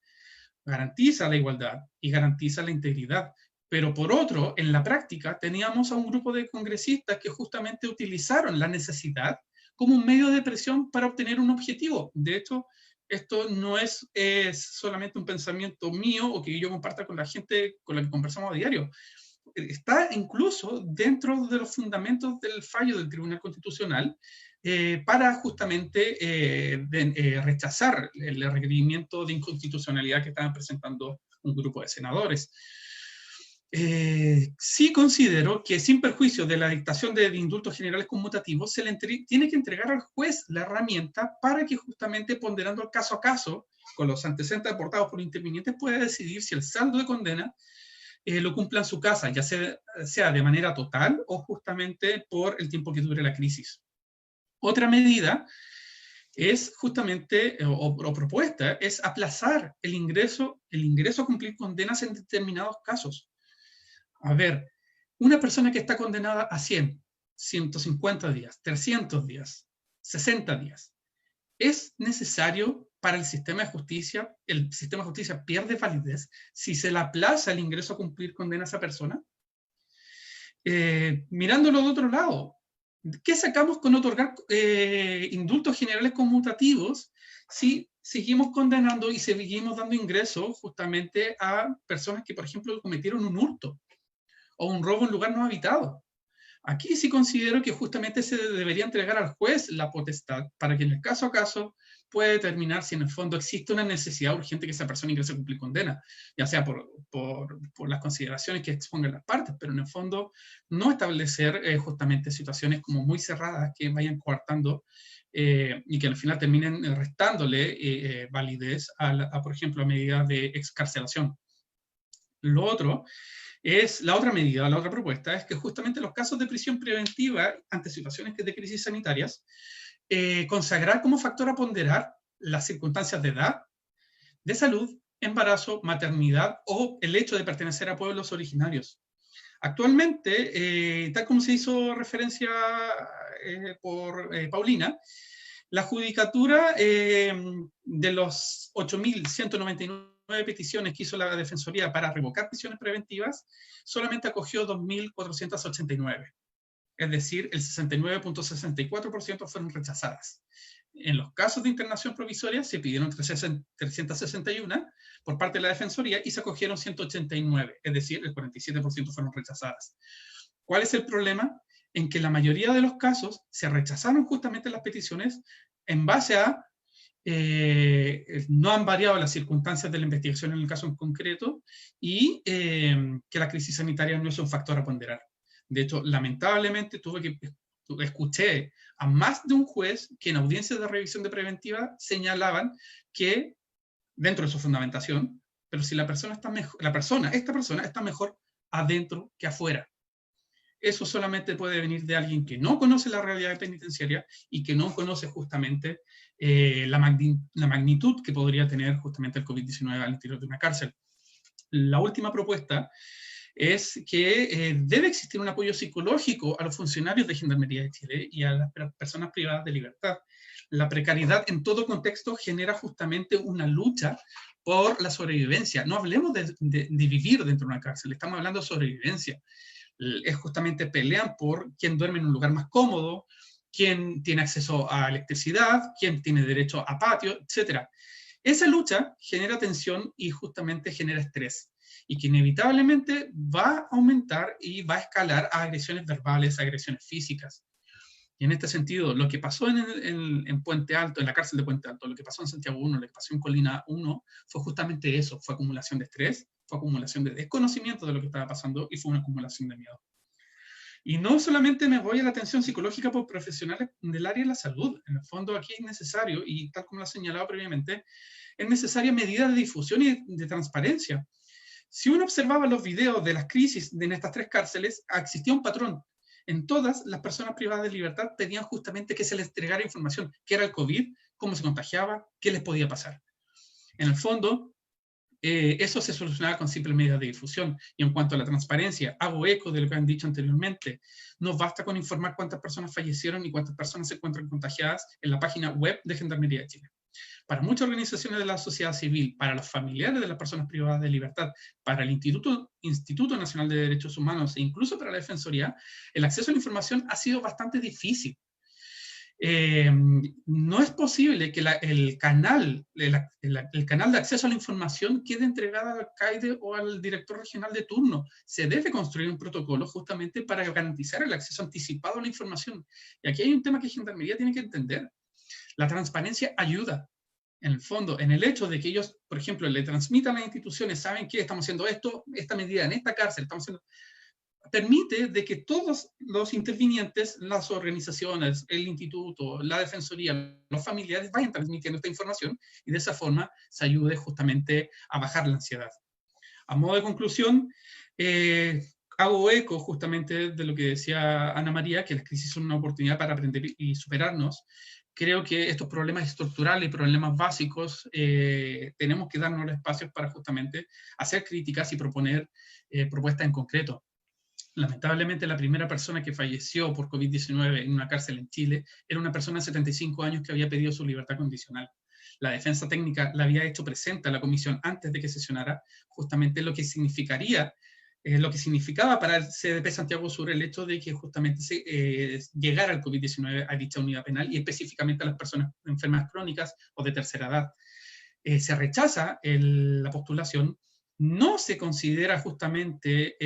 garantiza la igualdad y garantiza la integridad. Pero por otro, en la práctica, teníamos a un grupo de congresistas que justamente utilizaron la necesidad como un medio de presión para obtener un objetivo. De hecho, esto no es solamente un pensamiento mío o que yo comparta con la gente con la que conversamos a diario. Está incluso dentro de los fundamentos del fallo del Tribunal Constitucional para justamente rechazar el requerimiento de inconstitucionalidad que estaban presentando un grupo de senadores. Sí considero que sin perjuicio de la dictación de indultos generales conmutativos, se le tiene que entregar al juez la herramienta para que justamente ponderando el caso a caso, con los antecedentes aportados por intervinientes, pueda decidir si el saldo de condena lo cumpla en su casa, ya sea de manera total o justamente por el tiempo que dure la crisis. Otra medida es justamente, o propuesta, es aplazar el ingreso a cumplir condenas en determinados casos. A ver, una persona que está condenada a 100, 150 días, 300 días, 60 días, ¿es necesario para el sistema de justicia pierde validez si se le aplaza el ingreso a cumplir condena a esa persona? Mirándolo de otro lado, ¿qué sacamos con otorgar indultos generales conmutativos si seguimos condenando y seguimos dando ingreso justamente a personas que, por ejemplo, cometieron un hurto o un robo en lugar no habitado? Aquí sí considero que justamente se debería entregar al juez la potestad para que en el caso a caso pueda determinar si en el fondo existe una necesidad urgente que esa persona ingrese a cumplir condena, ya sea por las consideraciones que expongan las partes, pero en el fondo no establecer justamente situaciones como muy cerradas que vayan coartando y que al final terminen restándole validez por ejemplo, a medidas de excarcelación. Lo otro es la otra medida, la otra propuesta, es que justamente los casos de prisión preventiva ante situaciones de crisis sanitarias, consagrar como factor a ponderar las circunstancias de edad, de salud, embarazo, maternidad o el hecho de pertenecer a pueblos originarios. Actualmente, tal como se hizo referencia por Paulina, la judicatura de los 8.199 peticiones que hizo la Defensoría para revocar prisiones preventivas, solamente acogió 2.489. Es decir, el 69.64% fueron rechazadas. En los casos de internación provisoria se pidieron 361 por parte de la Defensoría y se acogieron 189, es decir, el 47% fueron rechazadas. ¿Cuál es el problema? En que la mayoría de los casos se rechazaron justamente las peticiones en base a no han variado las circunstancias de la investigación en el caso en concreto y que la crisis sanitaria no es un factor a ponderar. De hecho, lamentablemente escuché a más de un juez que en audiencias de revisión de preventiva señalaban que, dentro de su fundamentación, pero si esta persona está mejor adentro que afuera. Eso solamente puede venir de alguien que no conoce la realidad penitenciaria y que no conoce justamente la magnitud que podría tener justamente el COVID-19 al interior de una cárcel. La última propuesta es que debe existir un apoyo psicológico a los funcionarios de Gendarmería de Chile y a las personas privadas de libertad. La precariedad en todo contexto genera justamente una lucha por la sobrevivencia. No hablemos de vivir dentro de una cárcel, estamos hablando de sobrevivencia. Es justamente pelean por quién duerme en un lugar más cómodo, quién tiene acceso a electricidad, quién tiene derecho a patio, etc. Esa lucha genera tensión y justamente genera estrés, y que inevitablemente va a aumentar y va a escalar a agresiones verbales, a agresiones físicas. Y en este sentido, lo que pasó en Puente Alto, en la cárcel de Puente Alto, lo que pasó en Santiago 1, lo que pasó en Colina 1, fue justamente eso, fue acumulación de estrés, fue acumulación de desconocimiento de lo que estaba pasando y fue una acumulación de miedo. Y no solamente me voy a la atención psicológica por profesionales del área de la salud, en el fondo aquí es necesario, y tal como lo he señalado previamente, es necesaria medida de difusión y de transparencia. Si uno observaba los videos de las crisis en estas tres cárceles, existía un patrón. En todas, las personas privadas de libertad pedían justamente que se les entregara información, qué era el COVID, cómo se contagiaba, qué les podía pasar. En el fondo, eso se solucionaba con simples medidas de difusión. Y en cuanto a la transparencia, hago eco de lo que han dicho anteriormente. No basta con informar cuántas personas fallecieron y cuántas personas se encuentran contagiadas en la página web de Gendarmería de Chile. Para muchas organizaciones de la sociedad civil, para los familiares de las personas privadas de libertad, para el Instituto Nacional de Derechos Humanos e incluso para la Defensoría, el acceso a la información ha sido bastante difícil. No es posible que el canal de acceso a la información quede entregado al alcaide o al director regional de turno. Se debe construir un protocolo justamente para garantizar el acceso anticipado a la información. Y aquí hay un tema que Gendarmería tiene que entender. La transparencia ayuda, en el fondo, en el hecho de que ellos, por ejemplo, le transmitan a las instituciones, saben que estamos haciendo esto, esta medida en esta cárcel, estamos haciendo, permite de que todos los intervinientes, las organizaciones, el instituto, la defensoría, los familiares vayan transmitiendo esta información y de esa forma se ayude justamente a bajar la ansiedad. A modo de conclusión, hago eco justamente de lo que decía Ana María, que las crisis son una oportunidad para aprender y superarnos. Creo que estos problemas estructurales y problemas básicos tenemos que darnos los espacios para justamente hacer críticas y proponer propuestas en concreto. Lamentablemente, la primera persona que falleció por COVID-19 en una cárcel en Chile era una persona de 75 años que había pedido su libertad condicional. La defensa técnica la había hecho presente a la comisión antes de que sesionara justamente lo que significaría, lo que significaba para el CDP Santiago Sur el hecho de que justamente llegara el COVID-19 a dicha unidad penal y específicamente a las personas enfermas crónicas o de tercera edad. Se rechaza la postulación. No se considera justamente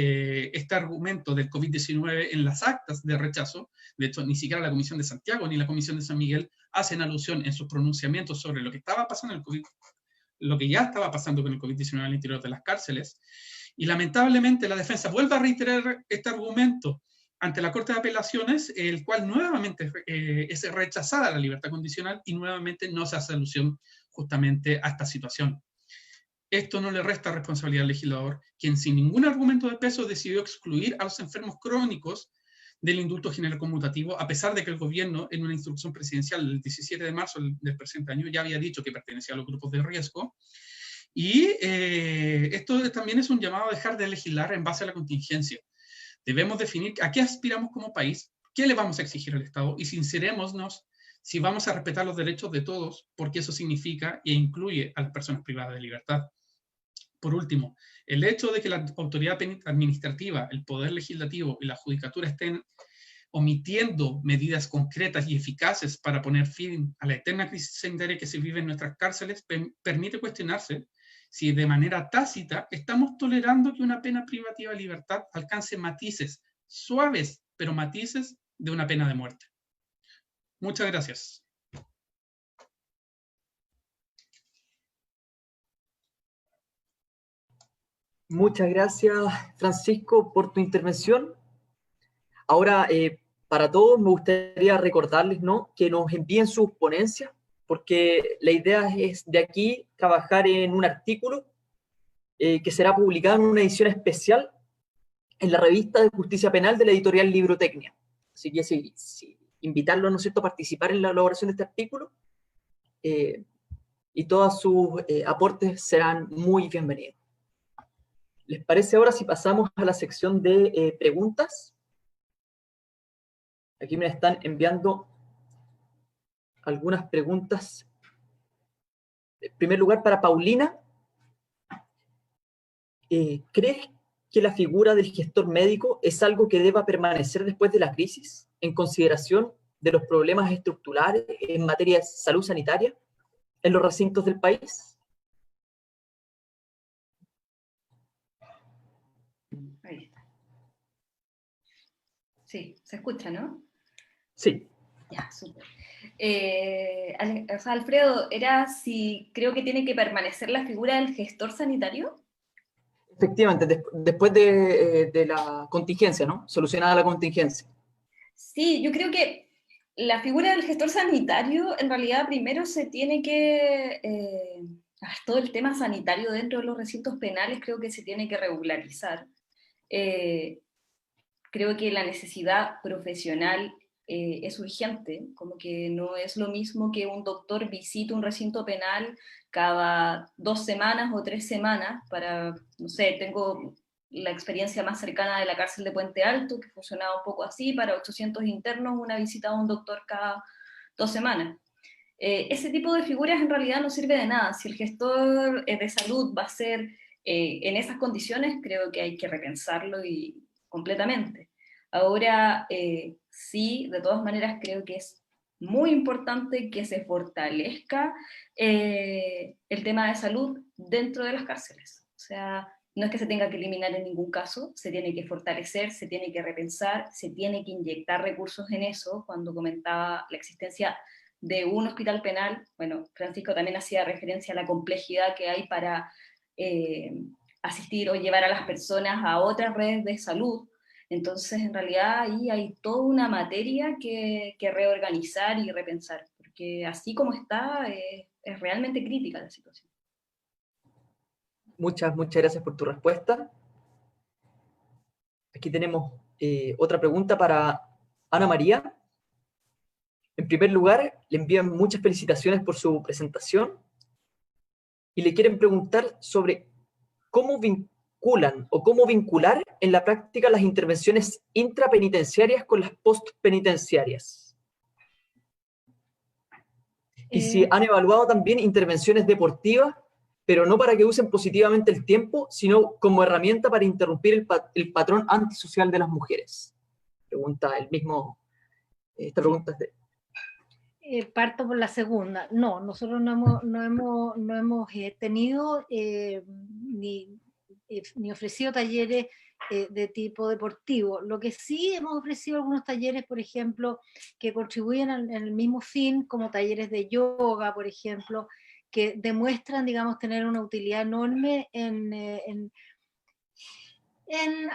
este argumento del COVID-19 en las actas de rechazo. De hecho, ni siquiera la Comisión de Santiago ni la Comisión de San Miguel hacen alusión en sus pronunciamientos sobre lo que estaba pasando en el COVID, lo que ya estaba pasando con el COVID-19 al interior de las cárceles. Y lamentablemente la defensa vuelve a reiterar este argumento ante la Corte de Apelaciones, el cual nuevamente es rechazada la libertad condicional y nuevamente no se hace alusión justamente a esta situación. Esto no le resta responsabilidad al legislador, quien sin ningún argumento de peso decidió excluir a los enfermos crónicos del indulto general conmutativo, a pesar de que el gobierno, en una instrucción presidencial el 17 de marzo del presente año, ya había dicho que pertenecía a los grupos de riesgo. Y esto también es un llamado a dejar de legislar en base a la contingencia. Debemos definir a qué aspiramos como país, qué le vamos a exigir al Estado y sincerémonos si vamos a respetar los derechos de todos, porque eso significa e incluye a las personas privadas de libertad. Por último, el hecho de que la autoridad administrativa, el poder legislativo y la judicatura estén omitiendo medidas concretas y eficaces para poner fin a la eterna crisis sanitaria que se vive en nuestras cárceles, permite cuestionarse si de manera tácita estamos tolerando que una pena privativa de libertad alcance matices suaves, pero matices de una pena de muerte. Muchas gracias. Muchas gracias, Francisco, por tu intervención. Ahora, para todos me gustaría recordarles, ¿no?, que nos envíen sus ponencias, porque la idea es de aquí trabajar en un artículo que será publicado en una edición especial en la revista de Justicia Penal de la editorial Librotecnia. Así que sí, invitarlos, ¿no es cierto?, a participar en la elaboración de este artículo y todos sus aportes serán muy bienvenidos. ¿Les parece ahora si pasamos a la sección de preguntas? Aquí me están enviando algunas preguntas. En primer lugar, para Paulina, ¿crees que la figura del gestor médico es algo que deba permanecer después de la crisis, en consideración de los problemas estructurales en materia de salud sanitaria en los recintos del país? Ahí está. Sí, se escucha, ¿no? Sí. Ya, súper. O sea, Alfredo, ¿era si creo que tiene que permanecer la figura del gestor sanitario? Efectivamente, después de la contingencia, ¿no? Solucionada la contingencia. Sí, yo creo que la figura del gestor sanitario, en realidad, primero se tiene que... todo el tema sanitario dentro de los recintos penales creo que se tiene que regularizar. Creo que la necesidad profesional es urgente, como que no es lo mismo que un doctor visite un recinto penal cada 2 semanas o 3 semanas para, no sé, tengo la experiencia más cercana de la cárcel de Puente Alto, que funcionaba un poco así, para 800 internos, una visita a un doctor cada 2 semanas. Ese tipo de figuras en realidad no sirve de nada. Si el gestor de salud va a ser en esas condiciones, creo que hay que repensarlo y completamente. Ahora, sí, de todas maneras creo que es muy importante que se fortalezca el tema de salud dentro de las cárceles. O sea, no es que se tenga que eliminar en ningún caso, se tiene que fortalecer, se tiene que repensar, se tiene que inyectar recursos en eso. Cuando comentaba la existencia de un hospital penal. Bueno, Francisco también hacía referencia a la complejidad que hay para asistir o llevar a las personas a otras redes de salud. Entonces, en realidad, ahí hay toda una materia que reorganizar y repensar, porque así como está, es realmente crítica la situación. Muchas gracias por tu respuesta. Aquí tenemos otra pregunta para Ana María. En primer lugar, le envían muchas felicitaciones por su presentación y le quieren preguntar sobre cómo vinculan o cómo vincular en la práctica las intervenciones intrapenitenciarias con las postpenitenciarias. Y si han evaluado también intervenciones deportivas, pero no para que usen positivamente el tiempo, sino como herramienta para interrumpir el patrón antisocial de las mujeres. Pregunta el mismo, esta pregunta es de... Parto por la segunda. No, nosotros no hemos tenido ni ofrecido talleres de tipo deportivo. Lo que sí hemos ofrecido algunos talleres, por ejemplo, que contribuyen en el mismo fin, como talleres de yoga, por ejemplo, que demuestran, digamos, tener una utilidad enorme en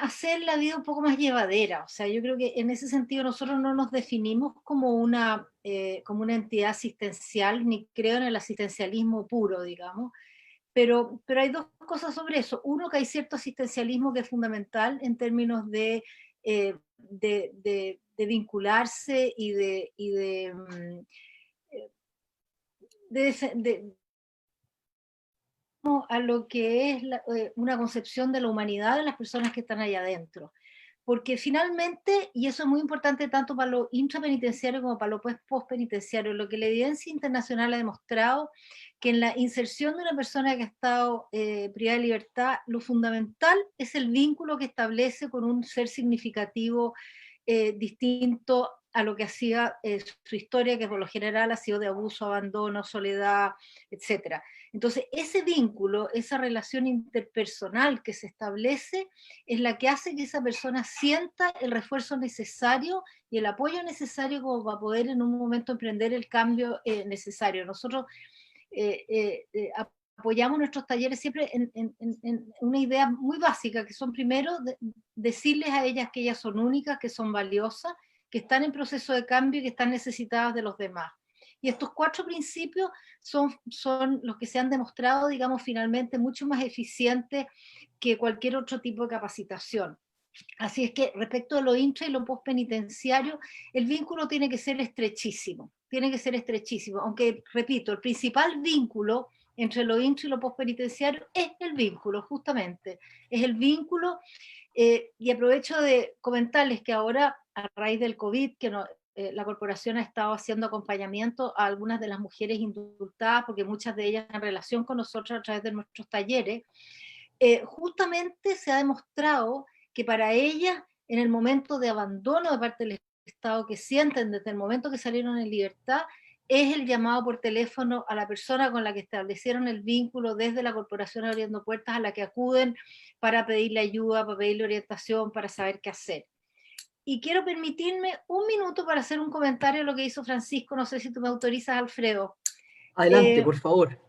hacer la vida un poco más llevadera. O sea, yo creo que en ese sentido nosotros no nos definimos como una entidad asistencial, ni creo en el asistencialismo puro, digamos, pero hay dos cosas sobre eso. Uno, que hay cierto asistencialismo que es fundamental en términos de vincularse y de a lo que es una concepción de la humanidad de las personas que están allá adentro. Porque finalmente, y eso es muy importante tanto para lo intrapenitenciario como para lo postpenitenciario, lo que la evidencia internacional ha demostrado, que en la inserción de una persona que ha estado privada de libertad, lo fundamental es el vínculo que establece con un ser significativo distinto a lo que hacía su historia, que por lo general ha sido de abuso, abandono, soledad, etc. Entonces, ese vínculo, esa relación interpersonal que se establece, es la que hace que esa persona sienta el refuerzo necesario y el apoyo necesario como para poder en un momento emprender el cambio necesario. Nosotros apoyamos nuestros talleres siempre en una idea muy básica, que son primero decirles a ellas que ellas son únicas, que son valiosas, que están en proceso de cambio y que están necesitadas de los demás. Y estos 4 principios son los que se han demostrado, digamos, finalmente mucho más eficientes que cualquier otro tipo de capacitación. Así es que respecto a lo intra y lo postpenitenciario, el vínculo tiene que ser estrechísimo, aunque, repito, el principal vínculo entre lo intra y lo postpenitenciario es el vínculo, justamente, es el vínculo, y aprovecho de comentarles que ahora, a raíz del COVID, que la corporación ha estado haciendo acompañamiento a algunas de las mujeres indultadas, porque muchas de ellas en relación con nosotros a través de nuestros talleres, justamente se ha demostrado que para ellas, en el momento de abandono de parte del Estado que sienten desde el momento que salieron en libertad, es el llamado por teléfono a la persona con la que establecieron el vínculo desde la Corporación Abriendo Puertas, a la que acuden para pedirle ayuda, para pedirle orientación, para saber qué hacer. Y quiero permitirme un minuto para hacer un comentario de lo que hizo Francisco, no sé si tú me autorizas, Alfredo. Adelante, por favor.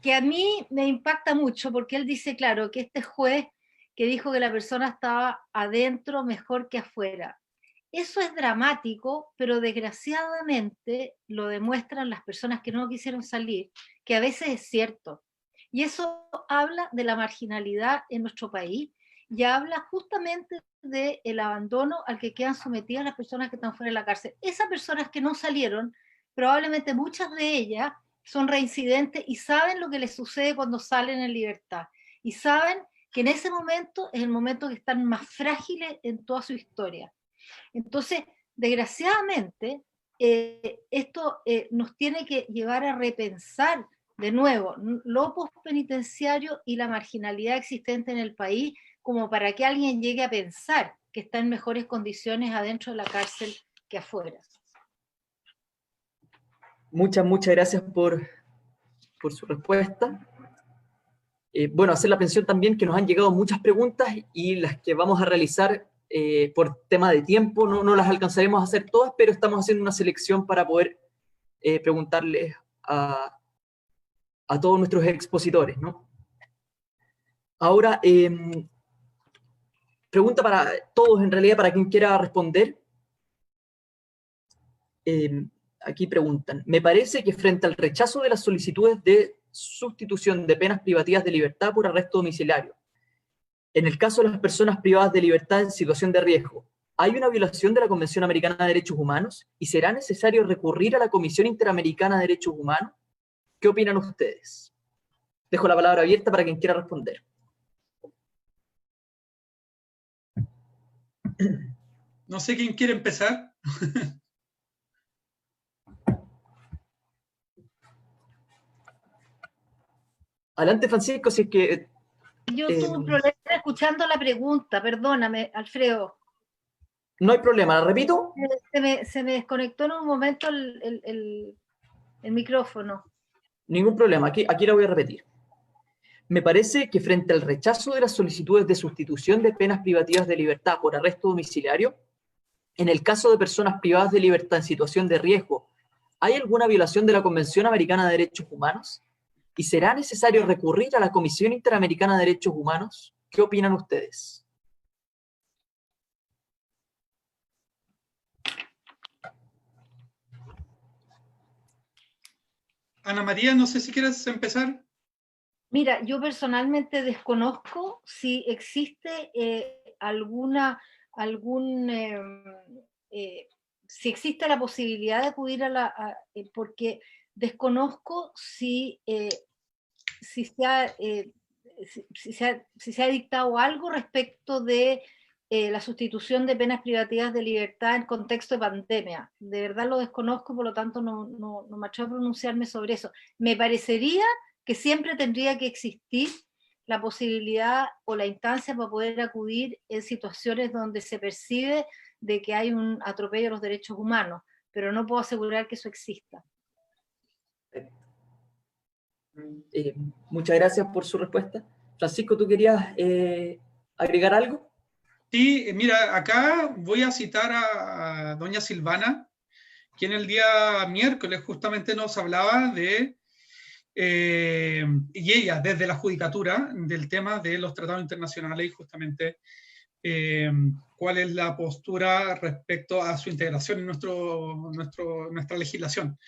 Que a mí me impacta mucho, porque él dice, claro, que este juez que dijo que la persona estaba adentro mejor que afuera. Eso es dramático, pero desgraciadamente lo demuestran las personas que no quisieron salir, que a veces es cierto. Y eso habla de la marginalidad en nuestro país y habla justamente del abandono al que quedan sometidas las personas que están fuera de la cárcel. Esas personas que no salieron, probablemente muchas de ellas son reincidentes y saben lo que les sucede cuando salen en libertad. Y saben que en ese momento es el momento que están más frágiles en toda su historia. Entonces, desgraciadamente, esto nos tiene que llevar a repensar de nuevo lo postpenitenciario y la marginalidad existente en el país, como para que alguien llegue a pensar que está en mejores condiciones adentro de la cárcel que afuera. Muchas gracias por su respuesta. Bueno, hacer la mención también que nos han llegado muchas preguntas y las que vamos a realizar por tema de tiempo no las alcanzaremos a hacer todas, pero estamos haciendo una selección para poder preguntarles a todos nuestros expositores, ¿no? Ahora, pregunta para todos, en realidad, para quien quiera responder. Aquí preguntan, me parece que frente al rechazo de las solicitudes de sustitución de penas privativas de libertad por arresto domiciliario, en el caso de las personas privadas de libertad en situación de riesgo, ¿hay una violación de la Convención Americana de Derechos Humanos? ¿Y será necesario recurrir a la Comisión Interamericana de Derechos Humanos? ¿Qué opinan ustedes? Dejo la palabra abierta para quien quiera responder. No sé quién quiere empezar. Adelante, Francisco, si es que... Yo tuve un problema escuchando la pregunta, perdóname, Alfredo. No hay problema, ¿la repito? Se me desconectó en un momento el micrófono. Ningún problema, aquí la voy a repetir. Me parece que frente al rechazo de las solicitudes de sustitución de penas privativas de libertad por arresto domiciliario, en el caso de personas privadas de libertad en situación de riesgo, ¿hay alguna violación de la Convención Americana de Derechos Humanos? ¿Y será necesario recurrir a la Comisión Interamericana de Derechos Humanos? ¿Qué opinan ustedes? Ana María, no sé si quieres empezar. Mira, yo personalmente desconozco si existe si existe la posibilidad de acudir porque desconozco si se ha dictado algo respecto de la sustitución de penas privativas de libertad en contexto de pandemia. De verdad lo desconozco, por lo tanto no me atrevo a pronunciarme sobre eso. Me parecería que siempre tendría que existir la posibilidad o la instancia para poder acudir en situaciones donde se percibe de que hay un atropello a los derechos humanos, pero no puedo asegurar que eso exista. Muchas gracias por su respuesta. Francisco, ¿tú querías agregar algo? Sí, mira, acá voy a citar a doña Silvana, quien el día miércoles justamente nos hablaba de, y ella desde la judicatura, del tema de los tratados internacionales y justamente cuál es la postura respecto a su integración en nuestra legislación.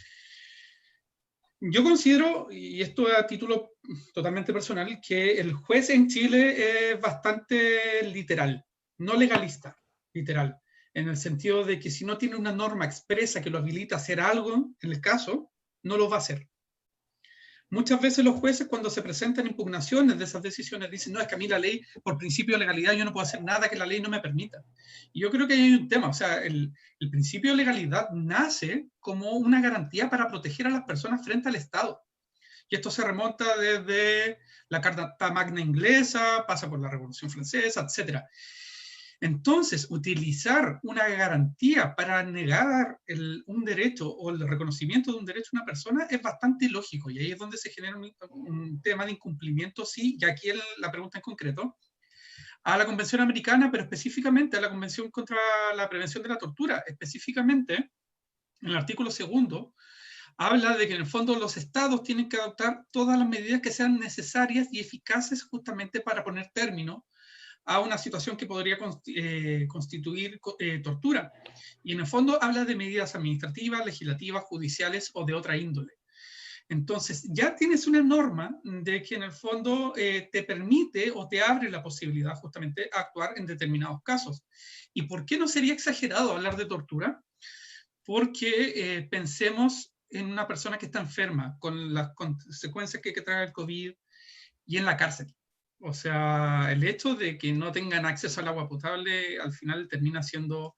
Yo considero, y esto a título totalmente personal, que el juez en Chile es bastante literal, no legalista, literal, en el sentido de que si no tiene una norma expresa que lo habilita a hacer algo en el caso, no lo va a hacer. Muchas veces los jueces, cuando se presentan impugnaciones de esas decisiones, dicen, no, es que a mí la ley, por principio de legalidad, yo no puedo hacer nada que la ley no me permita. Y yo creo que hay un tema, o sea, el principio de legalidad nace como una garantía para proteger a las personas frente al Estado. Y esto se remonta desde la Carta Magna inglesa, pasa por la Revolución Francesa, etc. Entonces, utilizar una garantía para negar un derecho o el reconocimiento de un derecho a una persona es bastante lógico, y ahí es donde se genera un tema de incumplimiento, sí, y aquí la pregunta en concreto, a la Convención Americana, pero específicamente a la Convención contra la Prevención de la Tortura, específicamente en el artículo 2, habla de que en el fondo los estados tienen que adoptar todas las medidas que sean necesarias y eficaces justamente para poner término a una situación que podría constituir tortura. Y en el fondo habla de medidas administrativas, legislativas, judiciales o de otra índole. Entonces ya tienes una norma de que en el fondo te permite o te abre la posibilidad justamente a actuar en determinados casos. ¿Y por qué no sería exagerado hablar de tortura? Porque pensemos en una persona que está enferma, con las consecuencias que trae el COVID y en la cárcel. O sea, el hecho de que no tengan acceso al agua potable al final termina siendo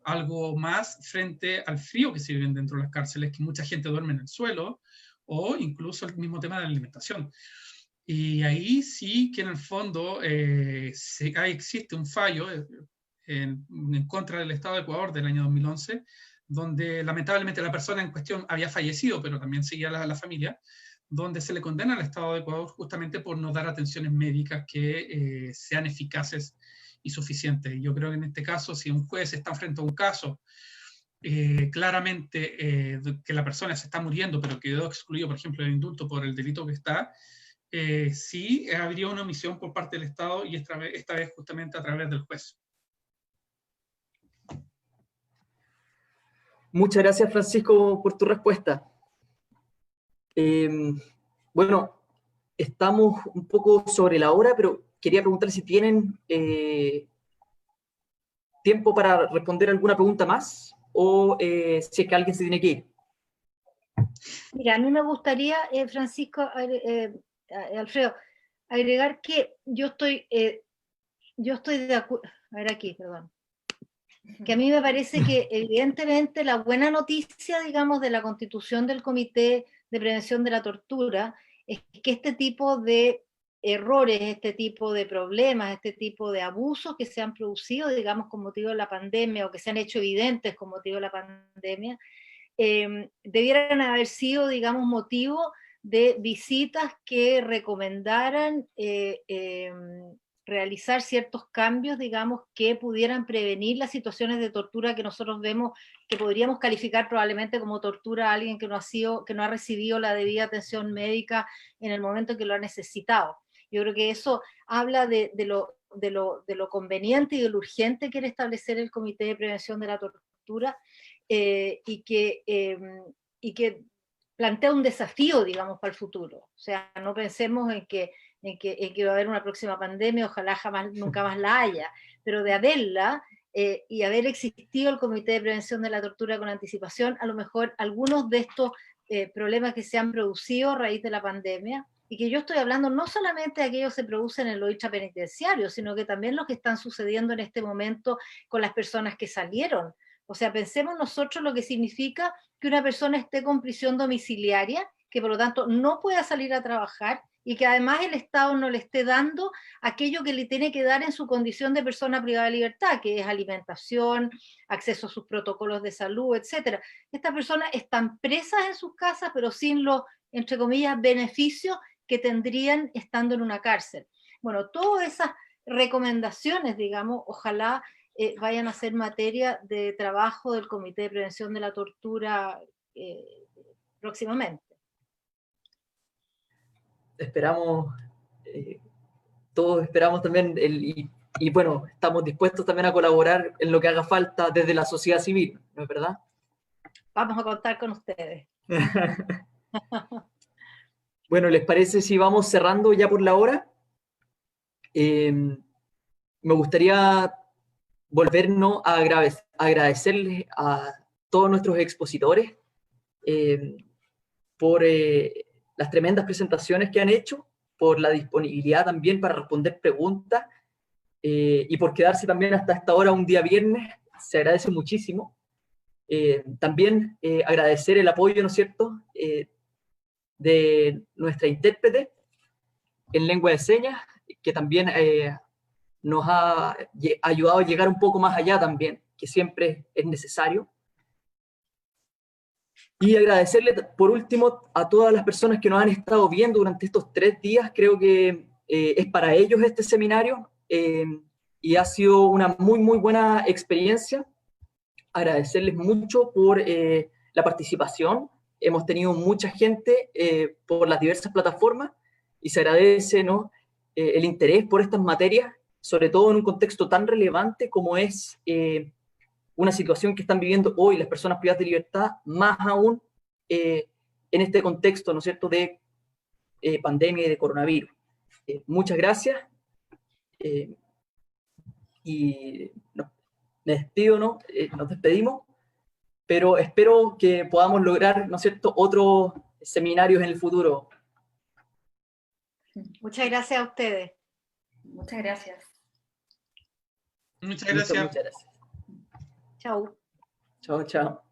algo más frente al frío que se vive dentro de las cárceles, que mucha gente duerme en el suelo, o incluso el mismo tema de la alimentación. Y ahí sí que en el fondo existe un fallo en contra del Estado de Ecuador del año 2011, donde lamentablemente la persona en cuestión había fallecido, pero también seguía la familia, donde se le condena al Estado de Ecuador justamente por no dar atenciones médicas que sean eficaces y suficientes. Yo creo que en este caso, si un juez está frente a un caso claramente que la persona se está muriendo, pero quedó excluido, por ejemplo, del indulto por el delito que está, sí habría una omisión por parte del Estado, y esta vez justamente a través del juez. Muchas gracias, Francisco, por tu respuesta. Bueno, estamos un poco sobre la hora, pero quería preguntar si tienen tiempo para responder alguna pregunta más, o si es que alguien se tiene que ir. Mira, a mí me gustaría, Francisco, Alfredo, agregar que yo estoy de acuerdo, a ver aquí, perdón, que a mí me parece que evidentemente la buena noticia, digamos, de la constitución del Comité de Prevención de la Tortura es que este tipo de errores, este tipo de problemas, este tipo de abusos que se han producido, digamos, con motivo de la pandemia, o que se han hecho evidentes con motivo de la pandemia, debieran haber sido, digamos, motivo de visitas que recomendaran realizar ciertos cambios, digamos, que pudieran prevenir las situaciones de tortura que nosotros vemos, que podríamos calificar probablemente como tortura a alguien que no ha recibido la debida atención médica en el momento en que lo ha necesitado. Yo creo que eso habla de lo conveniente y de lo urgente que quiere establecer el Comité de Prevención de la Tortura, y que plantea un desafío, digamos, para el futuro. O sea, no pensemos en que va a haber una próxima pandemia, ojalá jamás, nunca más la haya, pero de haberla, y haber existido el Comité de Prevención de la Tortura con anticipación, a lo mejor algunos de estos problemas que se han producido a raíz de la pandemia, y que yo estoy hablando no solamente de aquellos que se producen en los intrapenitenciarios, sino que también los que están sucediendo en este momento con las personas que salieron. O sea, pensemos nosotros lo que significa que una persona esté con prisión domiciliaria, que por lo tanto no pueda salir a trabajar, y que además el Estado no le esté dando aquello que le tiene que dar en su condición de persona privada de libertad, que es alimentación, acceso a sus protocolos de salud, etc. Estas personas están presas en sus casas, pero sin los, entre comillas, beneficios que tendrían estando en una cárcel. Bueno, todas esas recomendaciones, digamos, ojalá vayan a ser materia de trabajo del Comité de Prevención de la Tortura próximamente. Esperamos, todos esperamos también, y bueno, estamos dispuestos también a colaborar en lo que haga falta desde la sociedad civil, ¿no es verdad? Vamos a contar con ustedes. Bueno, ¿les parece si vamos cerrando ya por la hora? Me gustaría volvernos a agradecerles a todos nuestros expositores por las tremendas presentaciones que han hecho, por la disponibilidad también para responder preguntas, y por quedarse también hasta esta hora un día viernes. Se agradece muchísimo. También agradecer el apoyo, ¿no es cierto?, de nuestra intérprete en lengua de señas, que también nos ha ayudado a llegar un poco más allá también, que siempre es necesario. Y agradecerle, por último, a todas las personas que nos han estado viendo durante estos 3 días. Creo que es para ellos este seminario, y ha sido una muy, muy buena experiencia. Agradecerles mucho por la participación. Hemos tenido mucha gente por las diversas plataformas, y se agradece, ¿no?, el interés por estas materias, sobre todo en un contexto tan relevante como es una situación que están viviendo hoy las personas privadas de libertad, más aún en este contexto, ¿no es cierto?, de pandemia y de coronavirus. Muchas gracias, y me despido, ¿no? Nos despedimos, pero espero que podamos lograr, ¿no es cierto?, otros seminarios en el futuro. Muchas gracias a ustedes. Muchas gracias. Muchas gracias. Muchas gracias. Chau. Chao, chao.